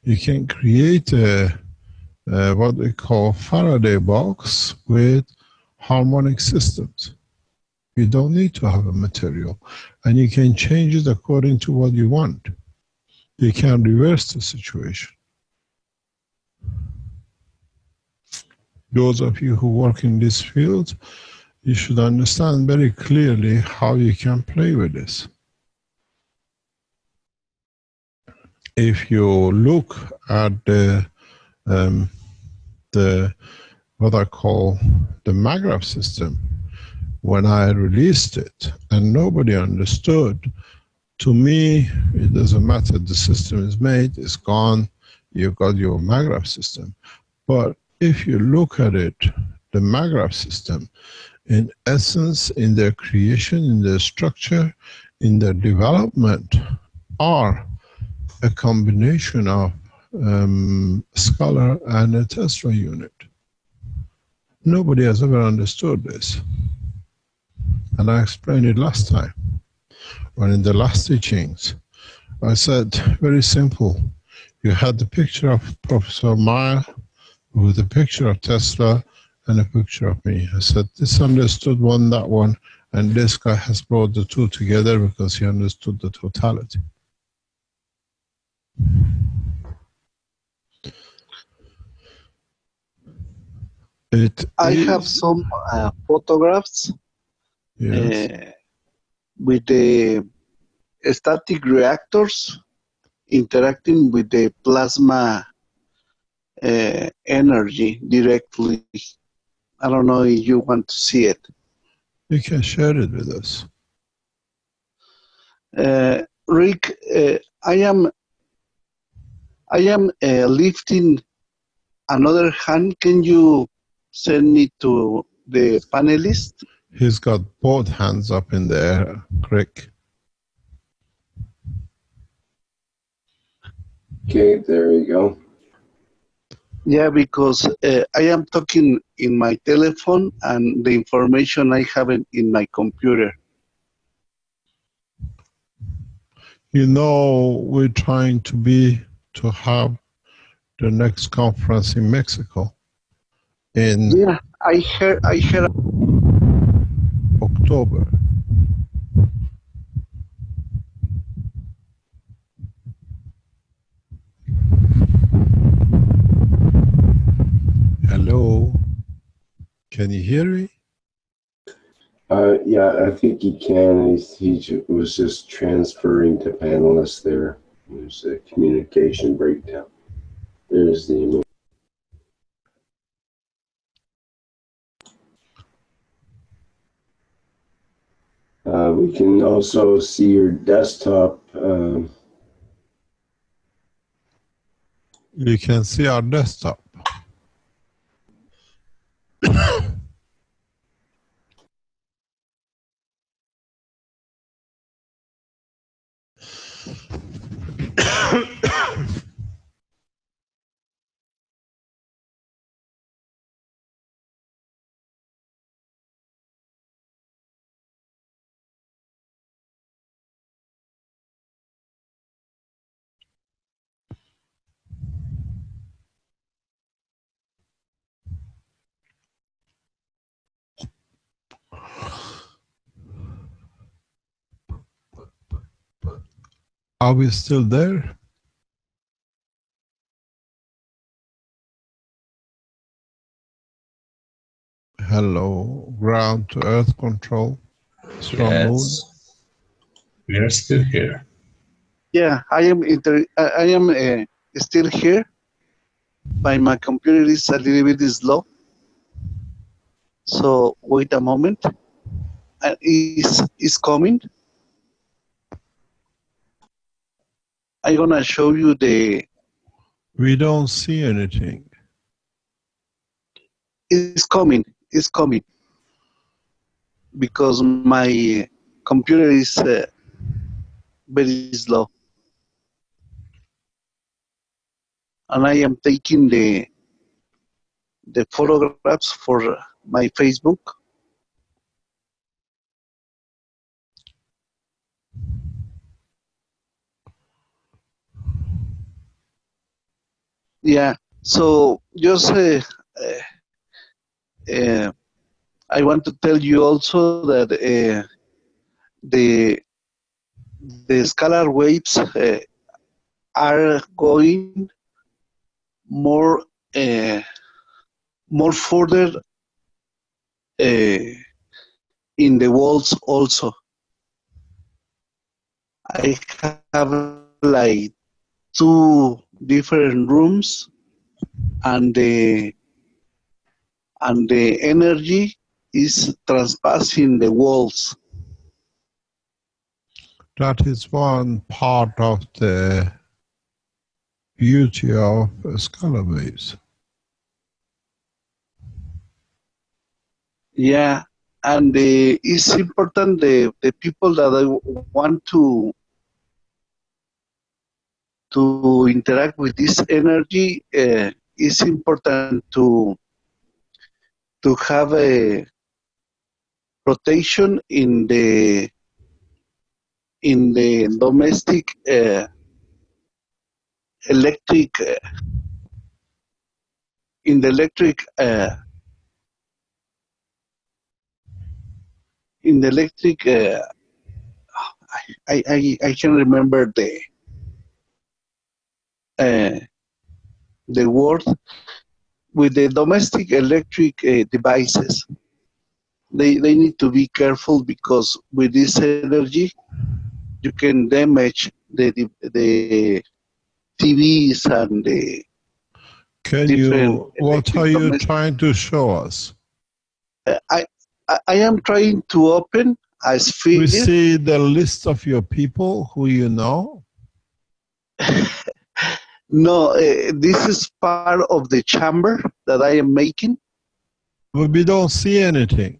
You can create a what they call Faraday box with harmonic systems. You don't need to have a material, and you can change it according to what you want. You can reverse the situation. Those of you who work in this field, you should understand very clearly how you can play with this. If you look at the what I call the MAGRAPH system, when I released it and nobody understood, to me, it doesn't matter, the system is made, it's gone, you've got your MAGRAPH system. But if you look at it, the MAGRAPH system, in essence, in their creation, in their structure, in their development, are a combination of scalar and a Tesla unit. Nobody has ever understood this. And I explained it last time, when in the last teachings, I said, very simple. You had the picture of Professor Meyer with a picture of Tesla and a picture of me. I said, this understood one, that one, and this guy has brought the two together because he understood the totality. I have some photographs with the static reactors interacting with the plasma energy directly. I don't know if you want to see it. You can share it with us. Rick, I am lifting another hand. Can you send it to the panelist? He's got both hands up in the air, Rick. Okay, there you go. Yeah, because I am talking in my telephone and the information I have in my computer. You know, we're trying to have the next conference in Mexico in Yeah, I heard October. Hello, can you hear me? Yeah, I think he can. He was just transferring to panelists there. There's a communication breakdown. There's the image. We can also see your desktop. You can see our desktop. Are we still there? Hello, ground to earth control. Yes, we are still here. Yeah, I am still here, but my computer is a little bit slow. So wait a moment. Is coming. I'm gonna show you the. We don't see anything. It's coming. It's coming. Because my computer is very slow, and I am taking the photographs for my Facebook. Yeah. So just I want to tell you also that the scalar waves are going more further in the walls also. I have like 2 different rooms, and the energy is transpassing the walls. That is one part of the beauty of scalar waves. Yeah, and it's important the people that I want to interact with this energy. It's important to have a rotation in the domestic electric in the electric I can remember the word, with the domestic electric devices. They need to be careful because with this energy, you can damage the TVs and the what are you trying to show us? I am trying to open a sphere. We see the list of your people who you know. No, this is part of the chamber that I am making. But we don't see anything.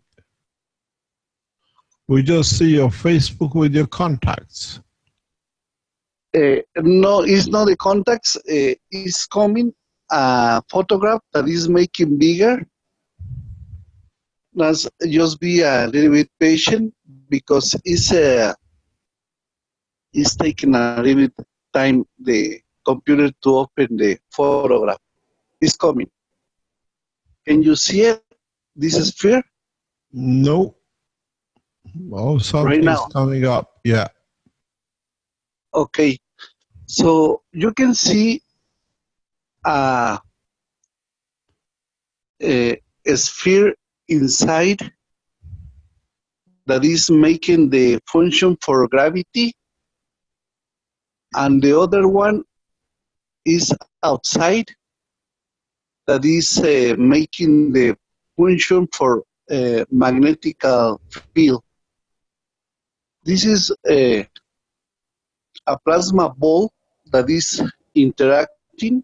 We just see your Facebook with your contacts. No, it's not the contacts. It's coming a photograph that is making bigger. Let's just be a little bit patient because it's taking a little bit time the computer to open the photograph. It's coming. Can you see it? This is sphere? No. Oh, something's now. coming up. Yeah. Okay. So you can see a sphere inside that is making the function for gravity, and the other one is outside that is making the function for magnetic field. This is a plasma ball that is interacting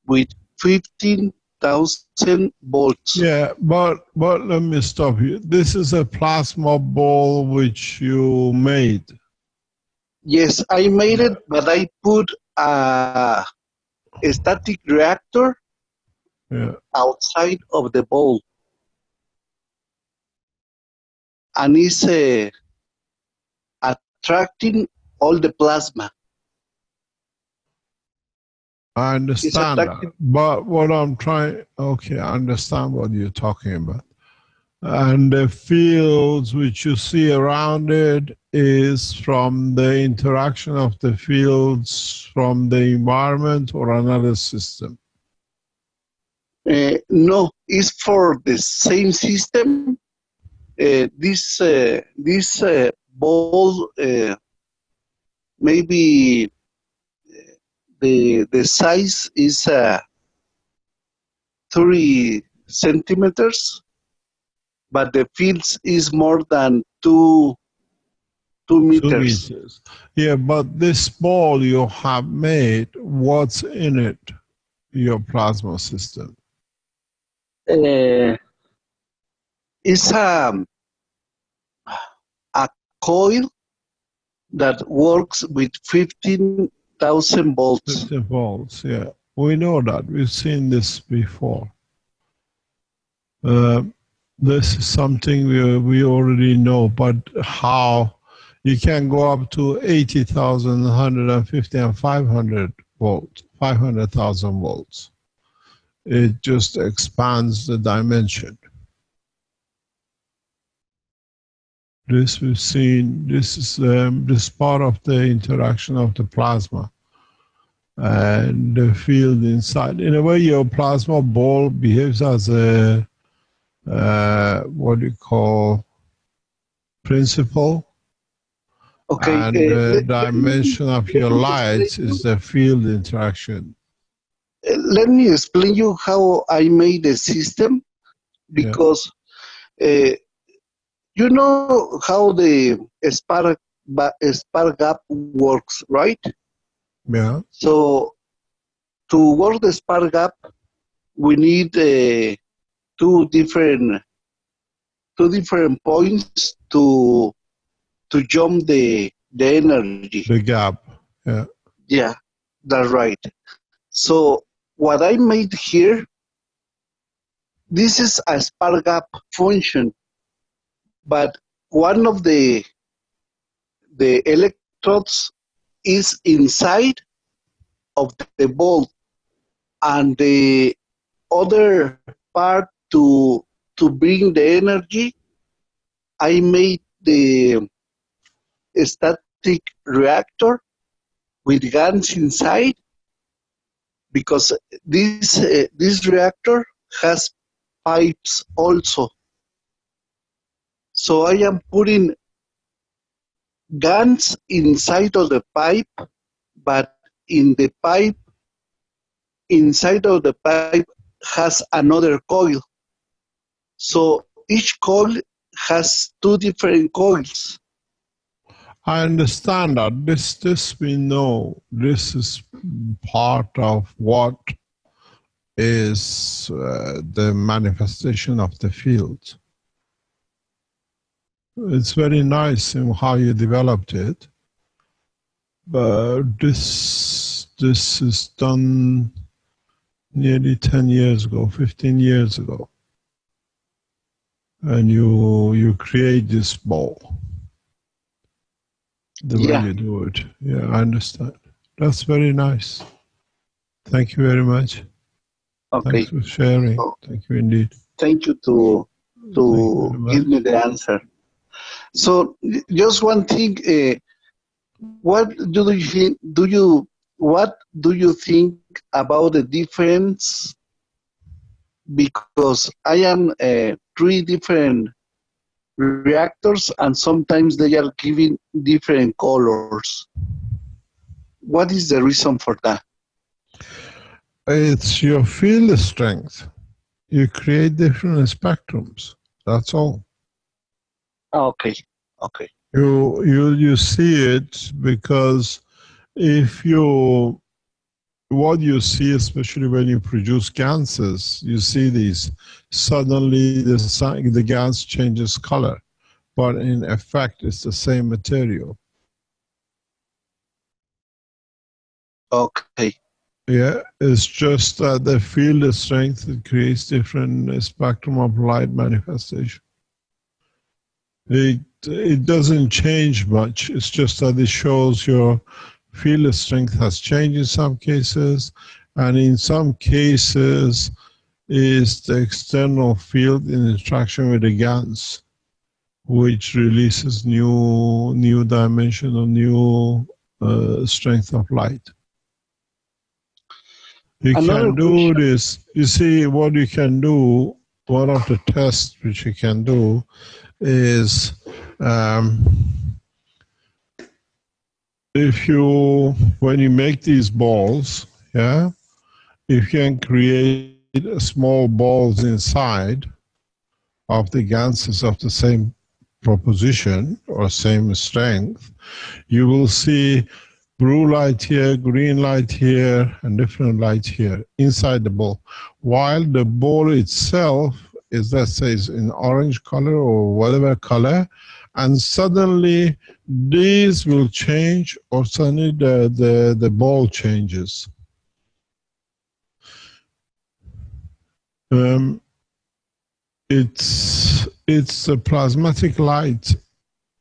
with 15,000 volts. Yeah, but let me stop you. This is a plasma ball which you made. Yes, I made it, but I put a static reactor outside of the ball. And it's attracting all the plasma. I understand that. But what I'm trying, okay, I understand what you're talking about. And the fields which you see around it is from the interaction of the fields from the environment or another system? No, it's for the same system. This ball, maybe the size is 30 centimeters, but the fields is more than 2 meters. 2 meters. Yeah, but this ball you have made, what's in it, your plasma system? It's a coil that works with 15,000 volts. 15 volts, yeah. We know that. We've seen this before. This is something we already know, but how you can go up to 80,000, 150, and 500 volts, 500,000 volts. It just expands the dimension. This we've seen, this is this part of the interaction of the plasma and the field inside. In a way, your plasma ball behaves as a, what do you call, principle. Okay. And the dimension of your lights is the field interaction. Let me explain you how I made the system, because you know how the spark gap works, right? Yeah. So to work the spark gap, we need two different points to jump the energy. The gap. Yeah. Yeah, that's right. So what I made here, this is a spark gap function, but one of the electrodes is inside of the ball, and the other part to bring the energy, I made the static reactor with guns inside, because this reactor has pipes also. So I am putting GaNs inside of the pipe, but in the pipe, inside of the pipe has another coil. So each coil has two different coils. I understand that. This we know. This is part of what is the manifestation of the field. It's very nice in how you developed it, but this is done nearly 10 years ago, 15 years ago, and you create this ball. The way you do it. Yeah, I understand. That's very nice. Thank you very much. Okay. Thanks for sharing. Thank you indeed. Thank you to give me the answer. So just one thing, what do you think? What do you think about the difference? Because I am 3 different reactors, and sometimes they are giving different colors. What is the reason for that? It's your field strength. You create different spectrums. That's all. Okay. Okay. You see it because what you see, especially when you produce gases, you see these, suddenly the gas changes color, but in effect it's the same material. Okay. Yeah, it's just that the field strength, it creates different spectrum of light manifestation. It doesn't change much. It's just that it shows your field strength has changed in some cases, and in some cases is the external field in interaction with the GaNs, which releases new dimension or new strength of light. You can do this. You see, what you can do, one of the tests which you can do is when you make these balls, yeah, you can create small balls inside of the gases of the same proposition or same strength. You will see blue light here, green light here, and different light here inside the ball. While the ball itself is, let's say, is in orange color or whatever color, and suddenly these will change, or suddenly the ball changes. It's a plasmatic light,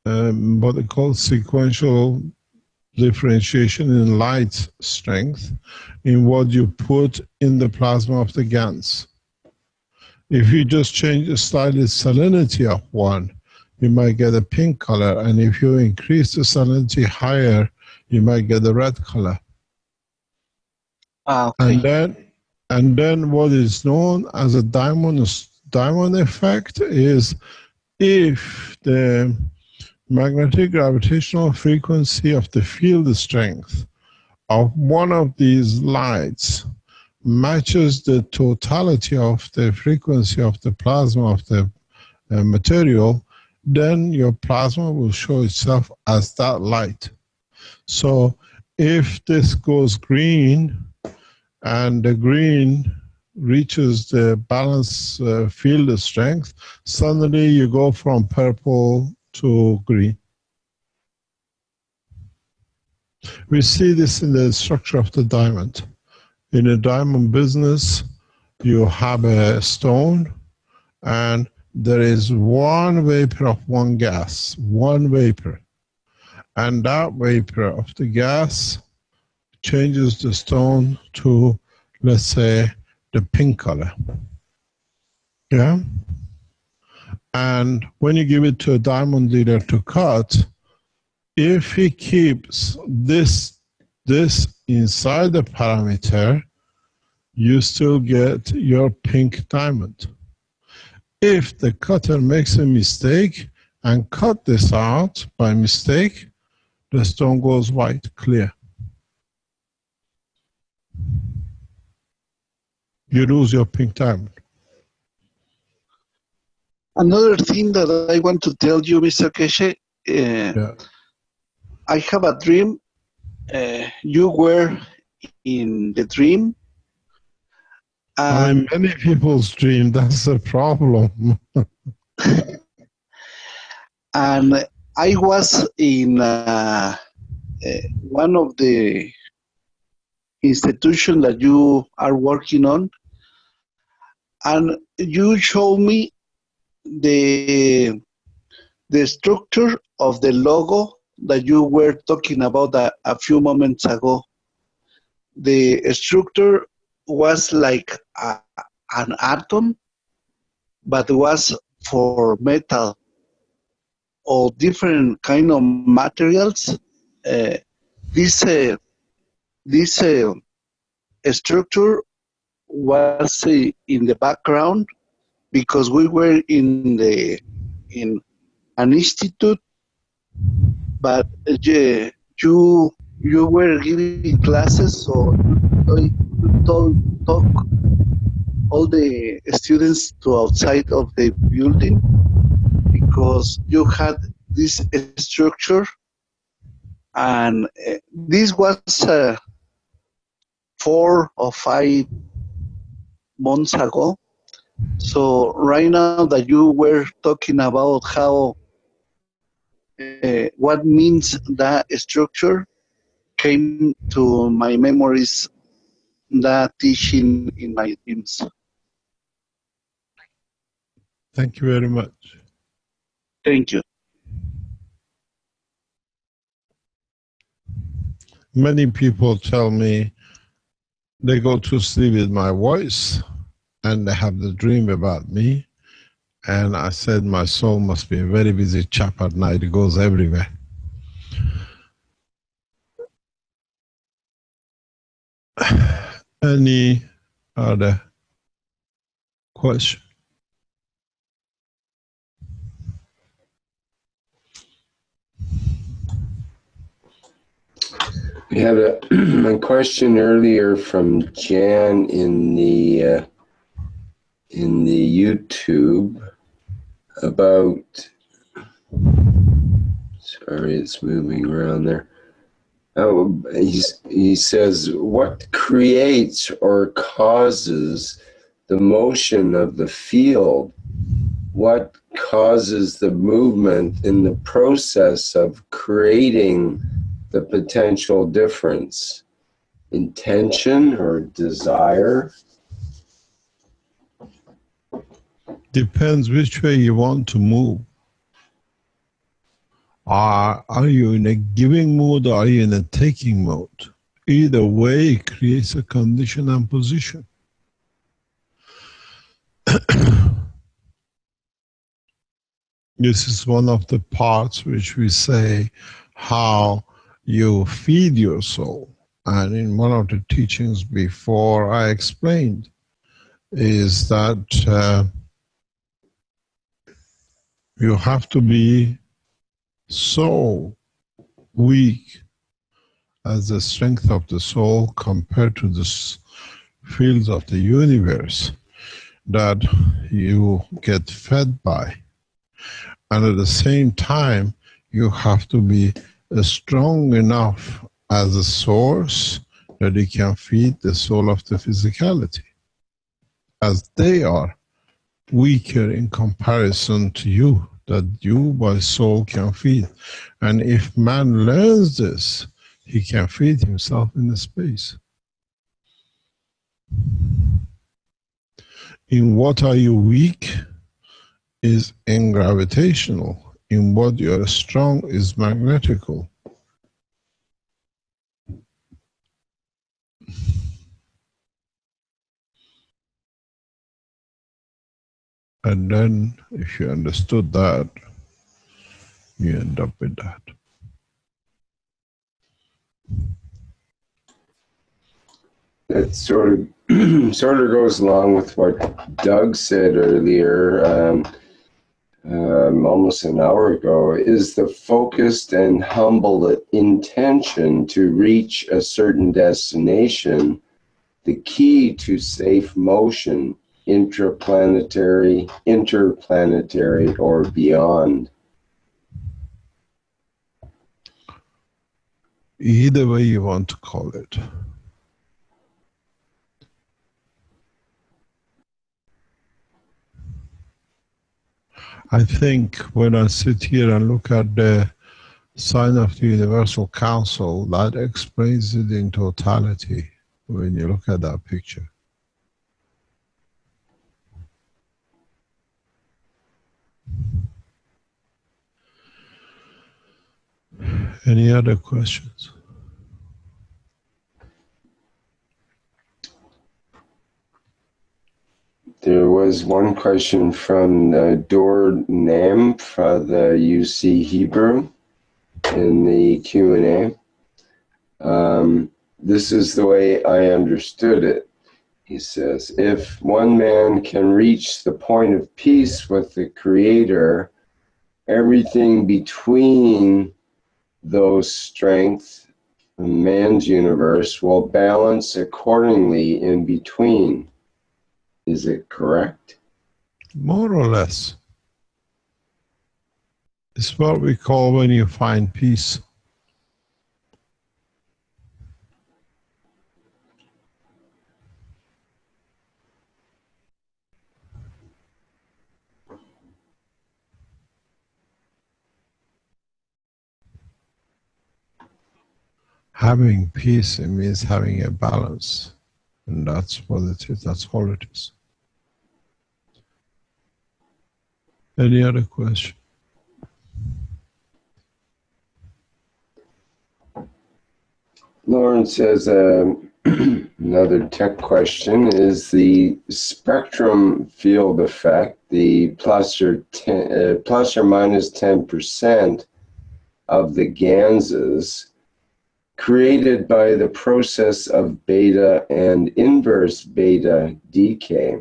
what they call sequential differentiation in light strength in what you put in the plasma of the GaNs. If you just change the slightly salinity of one, you might get a pink color, and if you increase the salinity higher, you might get a red color. Okay. And then what is known as a diamond effect is if the magnetic gravitational frequency of the field strength of one of these lights matches the totality of the frequency of the plasma of the material, then your plasma will show itself as that light. So if this goes green and the green reaches the balance field strength, suddenly you go from purple to green. We see this in the structure of the diamond. In a diamond business, you have a stone, and there is one vapor of one gas, one vapor. And that vapor of the gas changes the stone to, let's say, the pink color. Yeah? And when you give it to a diamond dealer to cut, if he keeps this inside the parameter, you still get your pink diamond. If the cutter makes a mistake and cut this out by mistake, the stone goes white, clear. You lose your pink diamond. Another thing that I want to tell you, Mr. Keshe, I have a dream. You were in the dream. I'm many people's dream, that's the problem. And I was in one of the institutions that you are working on, and you showed me the structure of the logo that you were talking about a few moments ago. The structure was like an atom, but was for metal or different kind of materials. This structure was in the background because we were in an institute, but you were giving classes, so you talk all the students to outside of the building because you had this structure, and this was 4 or 5 months ago. So right now that you were talking about how what means that structure, came to my memories that teaching in my dreams. Thank you very much. Thank you. Many people tell me they go to sleep with my voice and they have the dream about me. And I said, my soul must be a very busy chap at night. It goes everywhere. Any other question? We had a question earlier from Jan in the YouTube about, sorry, it's moving around there. Oh, he says, what creates or causes the motion of the field? What causes the movement in the process of creating the potential difference? Intention or desire? Depends which way you want to move. Are you in a giving mode or are you in a taking mode? Either way, it creates a condition and position. This is one of the parts which we say how you feed your soul. And in one of the teachings before I explained is that you have to be so weak as the strength of the soul compared to the fields of the universe that you get fed by. And at the same time, you have to be strong enough as a source that it can feed the soul of the physicality, as they are weaker in comparison to you, that you by soul can feed. And if man learns this, he can feed himself in the space. In what are you weak is in gravitational. In what you are strong is magnetical. And then, if you understood that, you end up with that. That sort of sort of goes along with what Doug said earlier, almost an hour ago, is the focused and humble intention to reach a certain destination the key to safe motion, interplanetary, or beyond? Either way you want to call it. I think when I sit here and look at the sign of the Universal Council, that explains it in totality when you look at that picture. Any other questions? There was one question from Dor Nam from the UC Hebrew in the Q&A. This is the way I understood it. He says, if one man can reach the point of peace with the Creator, everything between those strengths in man's universe will balance accordingly in between. Is it correct? More or less. It's what we call when you find peace. Having peace, it means having a balance. And that's what it is. That's all it is. Any other question? Lauren says, another tech question, is the spectrum field effect, the plus or minus 10% of the ganses, created by the process of beta and inverse beta decay?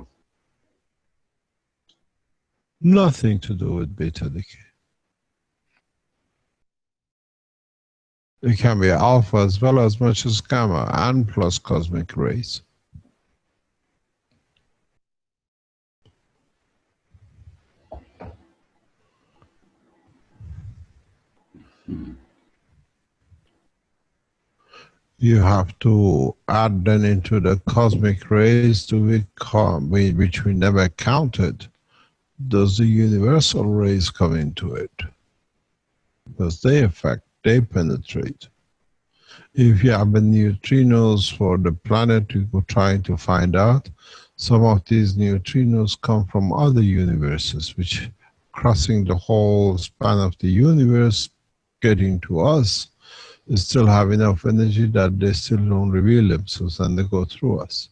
Nothing to do with beta decay. It can be alpha as well as much as gamma and plus cosmic rays. You have to add then into the cosmic rays which we never counted. Does the universal rays come into it? Because they penetrate. If you have the neutrinos for the planet, you go trying to find out, some of these neutrinos come from other universes, which crossing the whole span of the universe, getting to us, they still have enough energy that they still don't reveal themselves and they go through us.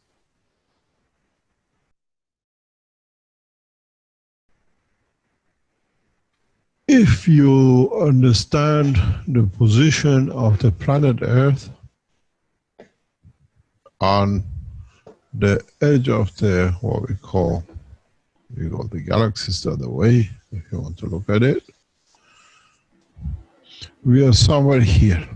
If you understand the position of the planet Earth on the edge of the, what we call the galaxies the other way, if you want to look at it, we are somewhere here.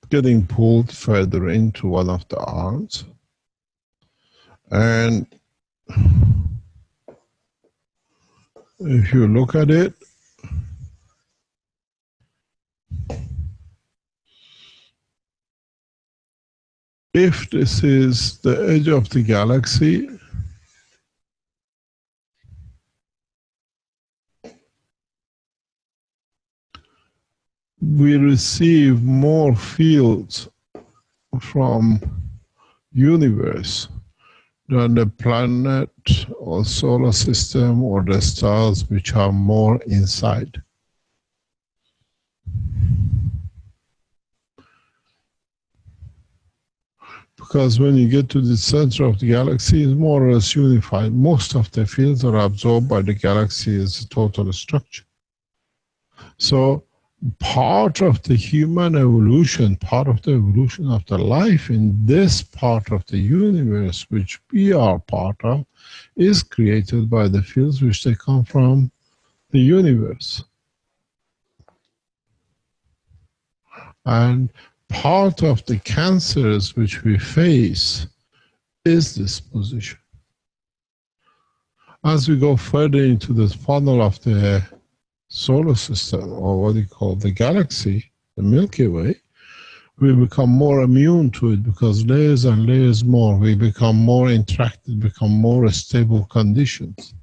Getting pulled further into one of the arms, and if you look at it, if this is the edge of the galaxy, we receive more fields from universe than the planet or solar system or the stars which are more inside. Because when you get to the center of the galaxy, it's more or less unified. Most of the fields are absorbed by the galaxy as a total structure. So part of the human evolution, part of the evolution of the life in this part of the universe, which we are part of, is created by the fields which they come from the universe. And part of the cancers which we face is this position. As we go further into the funnel of the solar system, or what you call the galaxy, the Milky Way, we become more immune to it because layers and layers more, we become more interacted, become more stable conditions.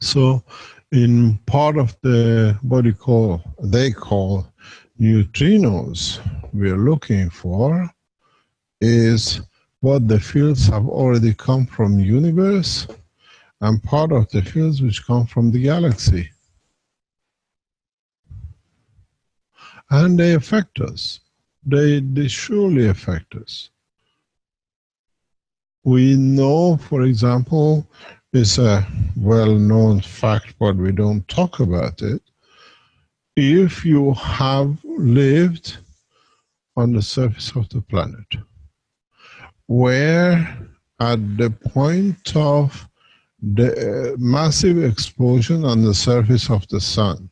So in part of the, what you call, they call neutrinos, we are looking for is what the fields have already come from the universe, and part of the fields which come from the galaxy. And they affect us. They surely affect us. We know, for example, it's a well-known fact, but we don't talk about it. If you have lived on the surface of the planet, where at the point of the massive explosion on the surface of the sun,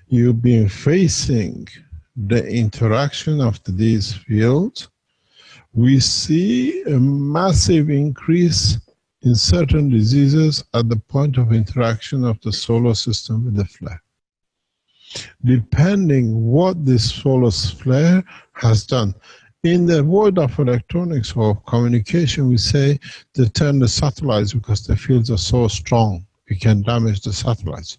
you've been facing the interaction of these fields, we see a massive increase in certain diseases at the point of interaction of the solar system with the flare. Depending what this solar flare has done. In the world of electronics or communication, we say they turn the satellites because the fields are so strong, it can damage the satellites.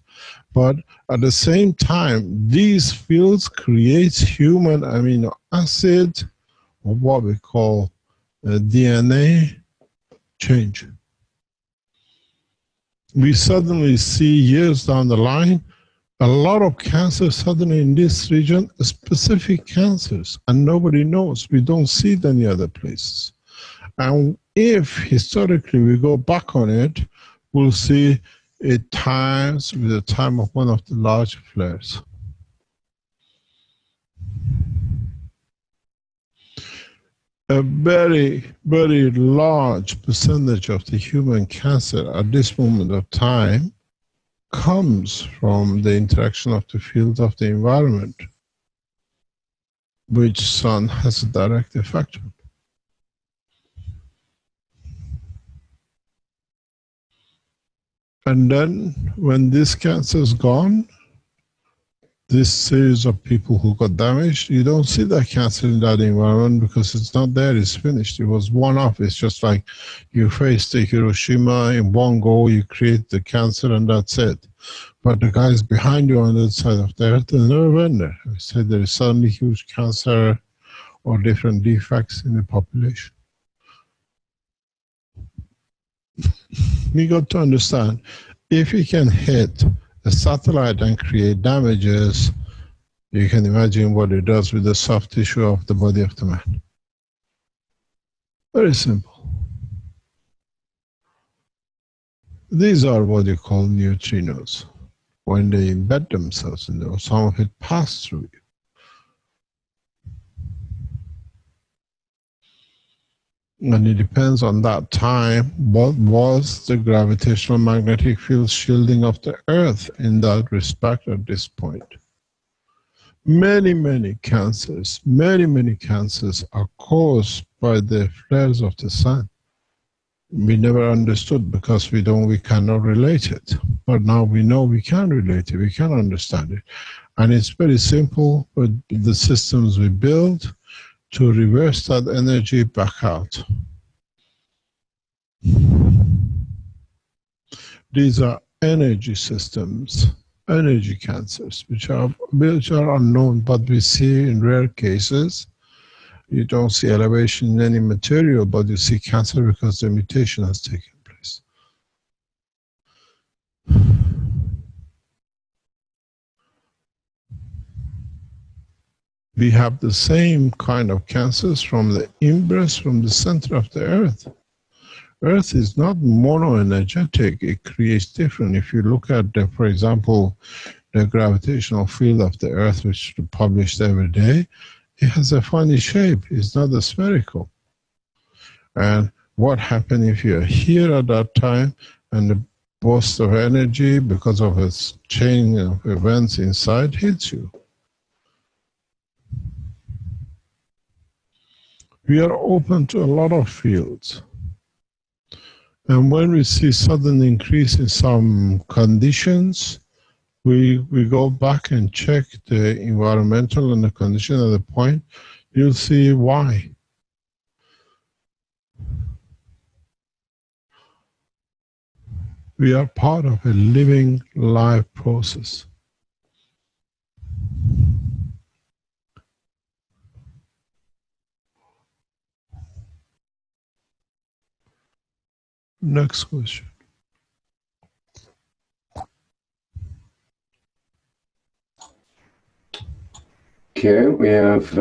But at the same time, these fields create human amino acid, or what we call DNA change. We suddenly see years down the line, a lot of cancers suddenly in this region, specific cancers, and nobody knows. We don't see it any other places. And if historically we go back on it, we'll see it times with the time of one of the large flares. A very, very large percentage of the human cancer at this moment of time comes from the interaction of the fields of the environment, which sun has a direct effect on. And then when this cancer is gone, this series of people who got damaged, you don't see that cancer in that environment because it's not there, it's finished. It was one off. It's just like you faced the Hiroshima in one go, you create the cancer and that's it. But the guys behind you on the other side of the earth, they never went there. I said there is suddenly huge cancer or different defects in the population. We got to understand, if you can hit a satellite and create damages, you can imagine what it does with the soft tissue of the body of the man. Very simple. These are what you call neutrinos. When they embed themselves in there, some of it pass through you. And it depends on that time, what was the gravitational magnetic field shielding of the Earth in that respect at this point. Many, many cancers are caused by the flares of the sun. We never understood because we cannot relate it. But now we know we can relate it, we can understand it. And it's very simple with the systems we build to reverse that energy back out. These are energy systems, energy cancers, which are unknown, but we see in rare cases. You don't see elevation in any material, but you see cancer because the mutation has taken place. We have the same kind of cancers from the ingress, from the center of the Earth. Earth is not monoenergetic. It creates different. If you look at, for example, the gravitational field of the Earth, which is published every day, it has a funny shape. It's not a spherical. And what happens if you're here at that time and the burst of energy, because of a chain of events inside, hits you? We are open to a lot of fields. And when we see sudden increase in some conditions, we go back and check the environmental and the condition at the point, you'll see why. We are part of a living, live process. Next question. Okay, we have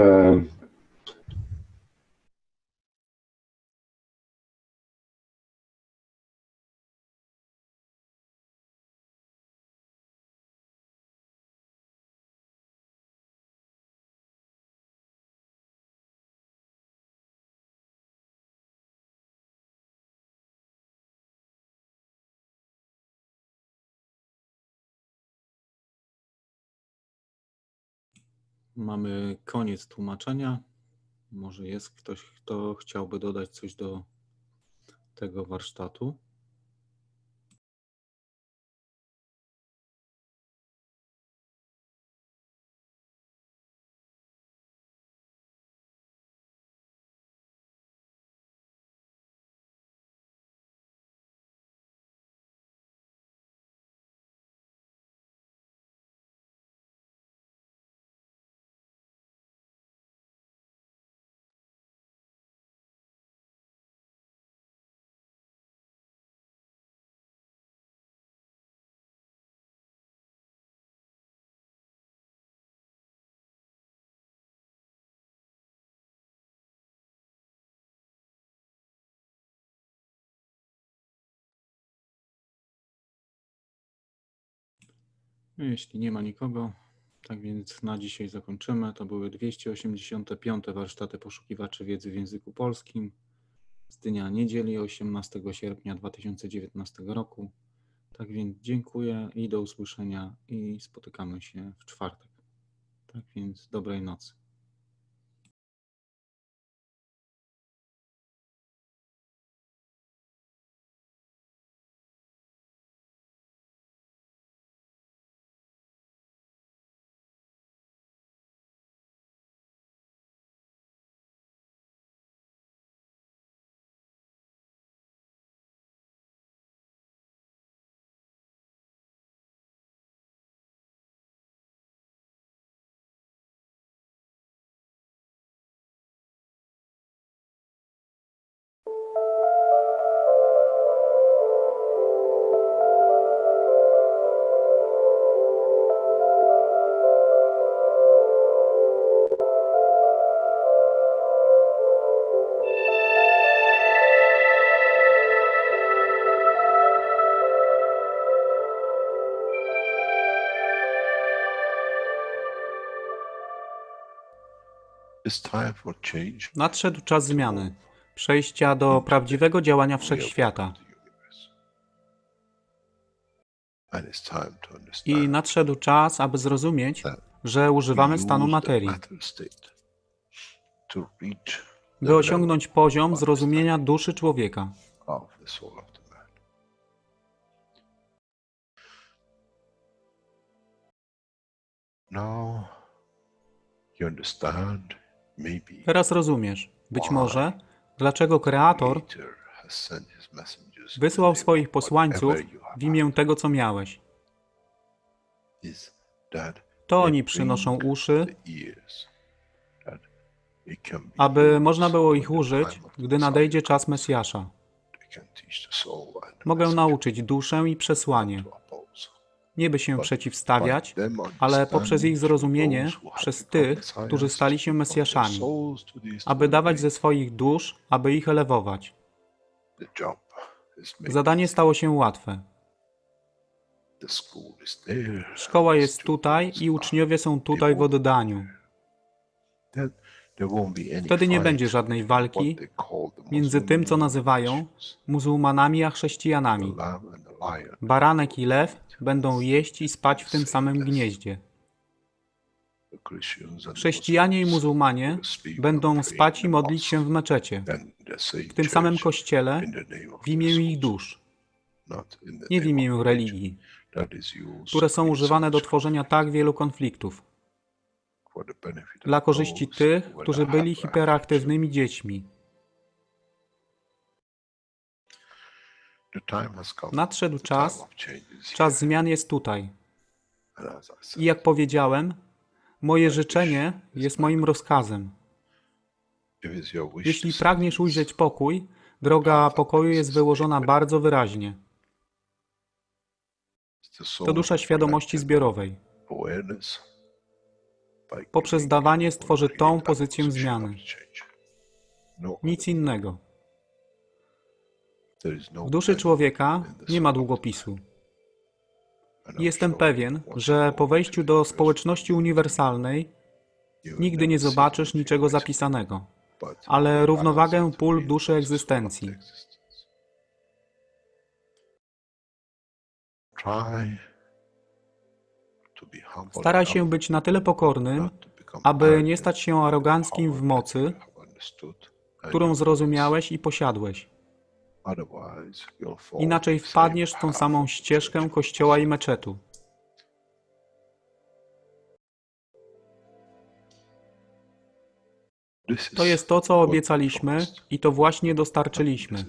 Mamy koniec tłumaczenia. Może jest ktoś, kto chciałby dodać coś do tego warsztatu? Jeśli nie ma nikogo, tak więc na dzisiaj zakończymy. To były 285. warsztaty poszukiwaczy wiedzy w języku polskim z dnia niedzieli 18 sierpnia 2019 roku. Tak więc dziękuję i do usłyszenia i spotykamy się w czwartek. Tak więc dobrej nocy. Nadszedł czas zmiany, przejścia do prawdziwego działania wszechświata. I nadszedł czas, aby zrozumieć, że używamy stanu materii, by osiągnąć poziom zrozumienia duszy człowieka. Teraz rozumiesz, być może, dlaczego Kreator wysłał swoich posłańców w imię tego, co miałeś. To oni przynoszą uszy, aby można było ich użyć, gdy nadejdzie czas Mesjasza. Mogę nauczyć duszę i przesłanie. Nie by się przeciwstawiać, ale poprzez ich zrozumienie, przez tych, którzy stali się Mesjaszami, aby dawać ze swoich dusz, aby ich elewować. Zadanie stało się łatwe. Szkoła jest tutaj i uczniowie są tutaj w oddaniu. Wtedy nie będzie żadnej walki między tym, co nazywają muzułmanami, a chrześcijanami. Baranek i lew będą jeść i spać w tym samym gnieździe. Chrześcijanie i muzułmanie będą spać i modlić się w meczecie, w tym samym kościele, w imię ich dusz, nie w imię religii, które są używane do tworzenia tak wielu konfliktów, dla korzyści tych, którzy byli hiperaktywnymi dziećmi. Nadszedł czas, czas zmian jest tutaj. I jak powiedziałem, moje życzenie jest moim rozkazem. Jeśli pragniesz ujrzeć pokój, droga pokoju jest wyłożona bardzo wyraźnie. To dusza świadomości zbiorowej. Poprzez dawanie stworzy tą pozycję zmiany. Nic innego. W duszy człowieka nie ma długopisu. Jestem pewien, że po wejściu do społeczności uniwersalnej nigdy nie zobaczysz niczego zapisanego, ale równowagę pól duszy egzystencji. Staraj się być na tyle pokornym, aby nie stać się aroganckim w mocy, którą zrozumiałeś i posiadłeś. Inaczej wpadniesz w tą samą ścieżkę kościoła i meczetu. To jest to, co obiecaliśmy i to właśnie dostarczyliśmy.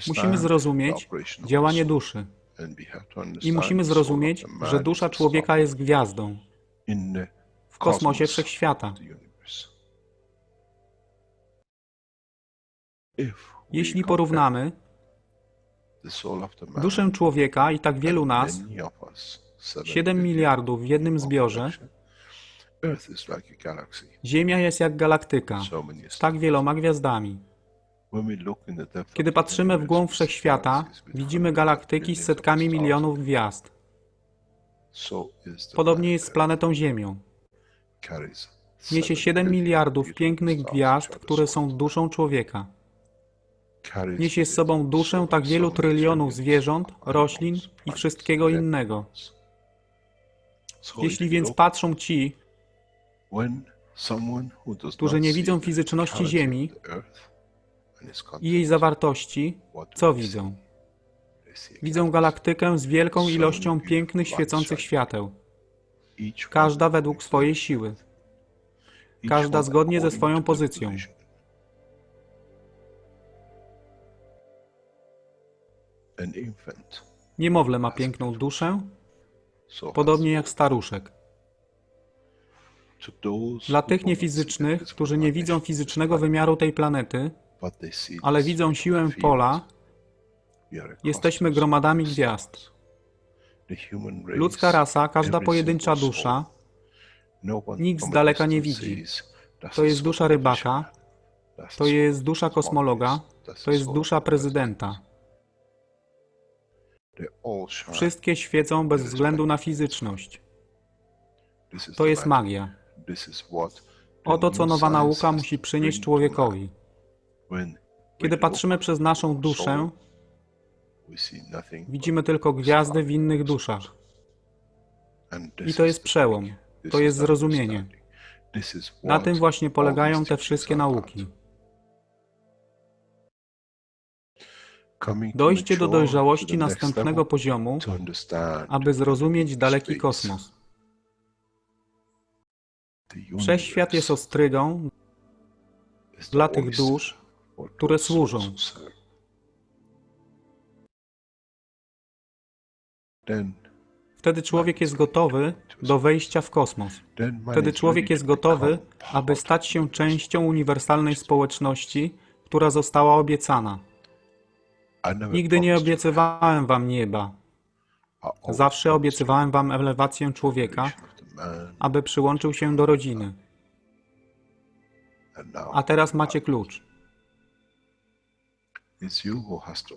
Musimy zrozumieć działanie duszy. I musimy zrozumieć, że dusza człowieka jest gwiazdą w kosmosie wszechświata. Jeśli porównamy duszę człowieka i tak wielu nas, 7 miliardów w jednym zbiorze, Ziemia jest jak galaktyka z tak wieloma gwiazdami. Kiedy patrzymy w głąb wszechświata, widzimy galaktyki z setkami milionów gwiazd. Podobnie jest z planetą Ziemią. Niesie 7 miliardów pięknych gwiazd, które są duszą człowieka. Niesie z sobą duszę tak wielu trylionów zwierząt, roślin i wszystkiego innego. Jeśli więc patrzą ci, którzy nie widzą fizyczności Ziemi i jej zawartości, co widzą? Widzą galaktykę z wielką ilością pięknych, świecących świateł. Każda według swojej siły. Każda zgodnie ze swoją pozycją. Niemowlę ma piękną duszę, podobnie jak staruszek. Dla tych niefizycznych, którzy nie widzą fizycznego wymiaru tej planety, ale widzą siłę pola, jesteśmy gromadami gwiazd. Ludzka rasa, każda pojedyncza dusza, nikt z daleka nie widzi. To jest dusza rybaka, to jest dusza kosmologa, to jest dusza prezydenta. Wszystkie świecą bez względu na fizyczność. To jest magia. Oto, co nowa nauka musi przynieść człowiekowi. Kiedy patrzymy przez naszą duszę, widzimy tylko gwiazdy w innych duszach. I to jest przełom. To jest zrozumienie. Na tym właśnie polegają te wszystkie nauki. Dojście do dojrzałości następnego poziomu, aby zrozumieć daleki kosmos. Wszechświat jest ostrygą dla tych dusz, które służą. Wtedy człowiek jest gotowy do wejścia w kosmos. Wtedy człowiek jest gotowy, aby stać się częścią uniwersalnej społeczności, która została obiecana. Nigdy nie obiecywałem wam nieba. Zawsze obiecywałem wam elewację człowieka, aby przyłączył się do rodziny. A teraz macie klucz.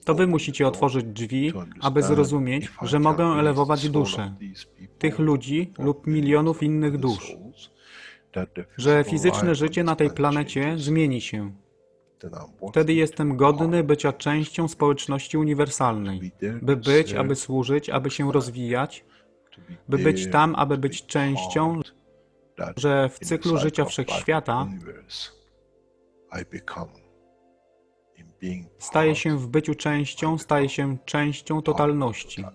To wy musicie otworzyć drzwi, aby zrozumieć, że mogę elewować duszę tych ludzi lub milionów innych dusz, że fizyczne życie na tej planecie zmieni się. Wtedy jestem godny bycia częścią społeczności uniwersalnej, by być, aby służyć, aby się rozwijać, by być tam, aby być częścią, że w cyklu życia wszechświata staje się w byciu częścią, staje się częścią totalności.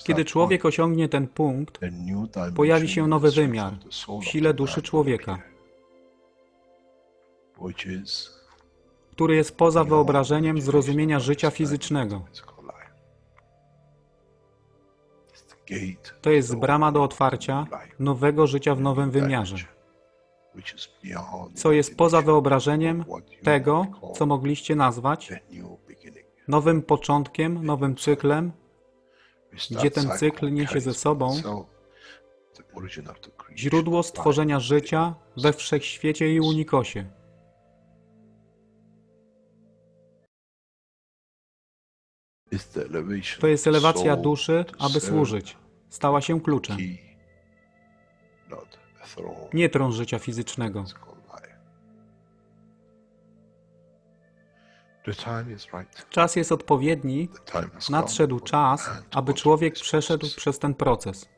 Kiedy człowiek osiągnie ten punkt, pojawi się nowy wymiar w sile duszy człowieka, który jest poza wyobrażeniem zrozumienia życia fizycznego. To jest brama do otwarcia nowego życia w nowym wymiarze, co jest poza wyobrażeniem tego, co mogliście nazwać nowym początkiem, nowym cyklem, gdzie ten cykl niesie ze sobą źródło stworzenia życia we wszechświecie i unikosie. To jest elewacja duszy, aby służyć. Stała się kluczem. Nie tron życia fizycznego. Czas jest odpowiedni, nadszedł czas, aby człowiek przeszedł przez ten proces.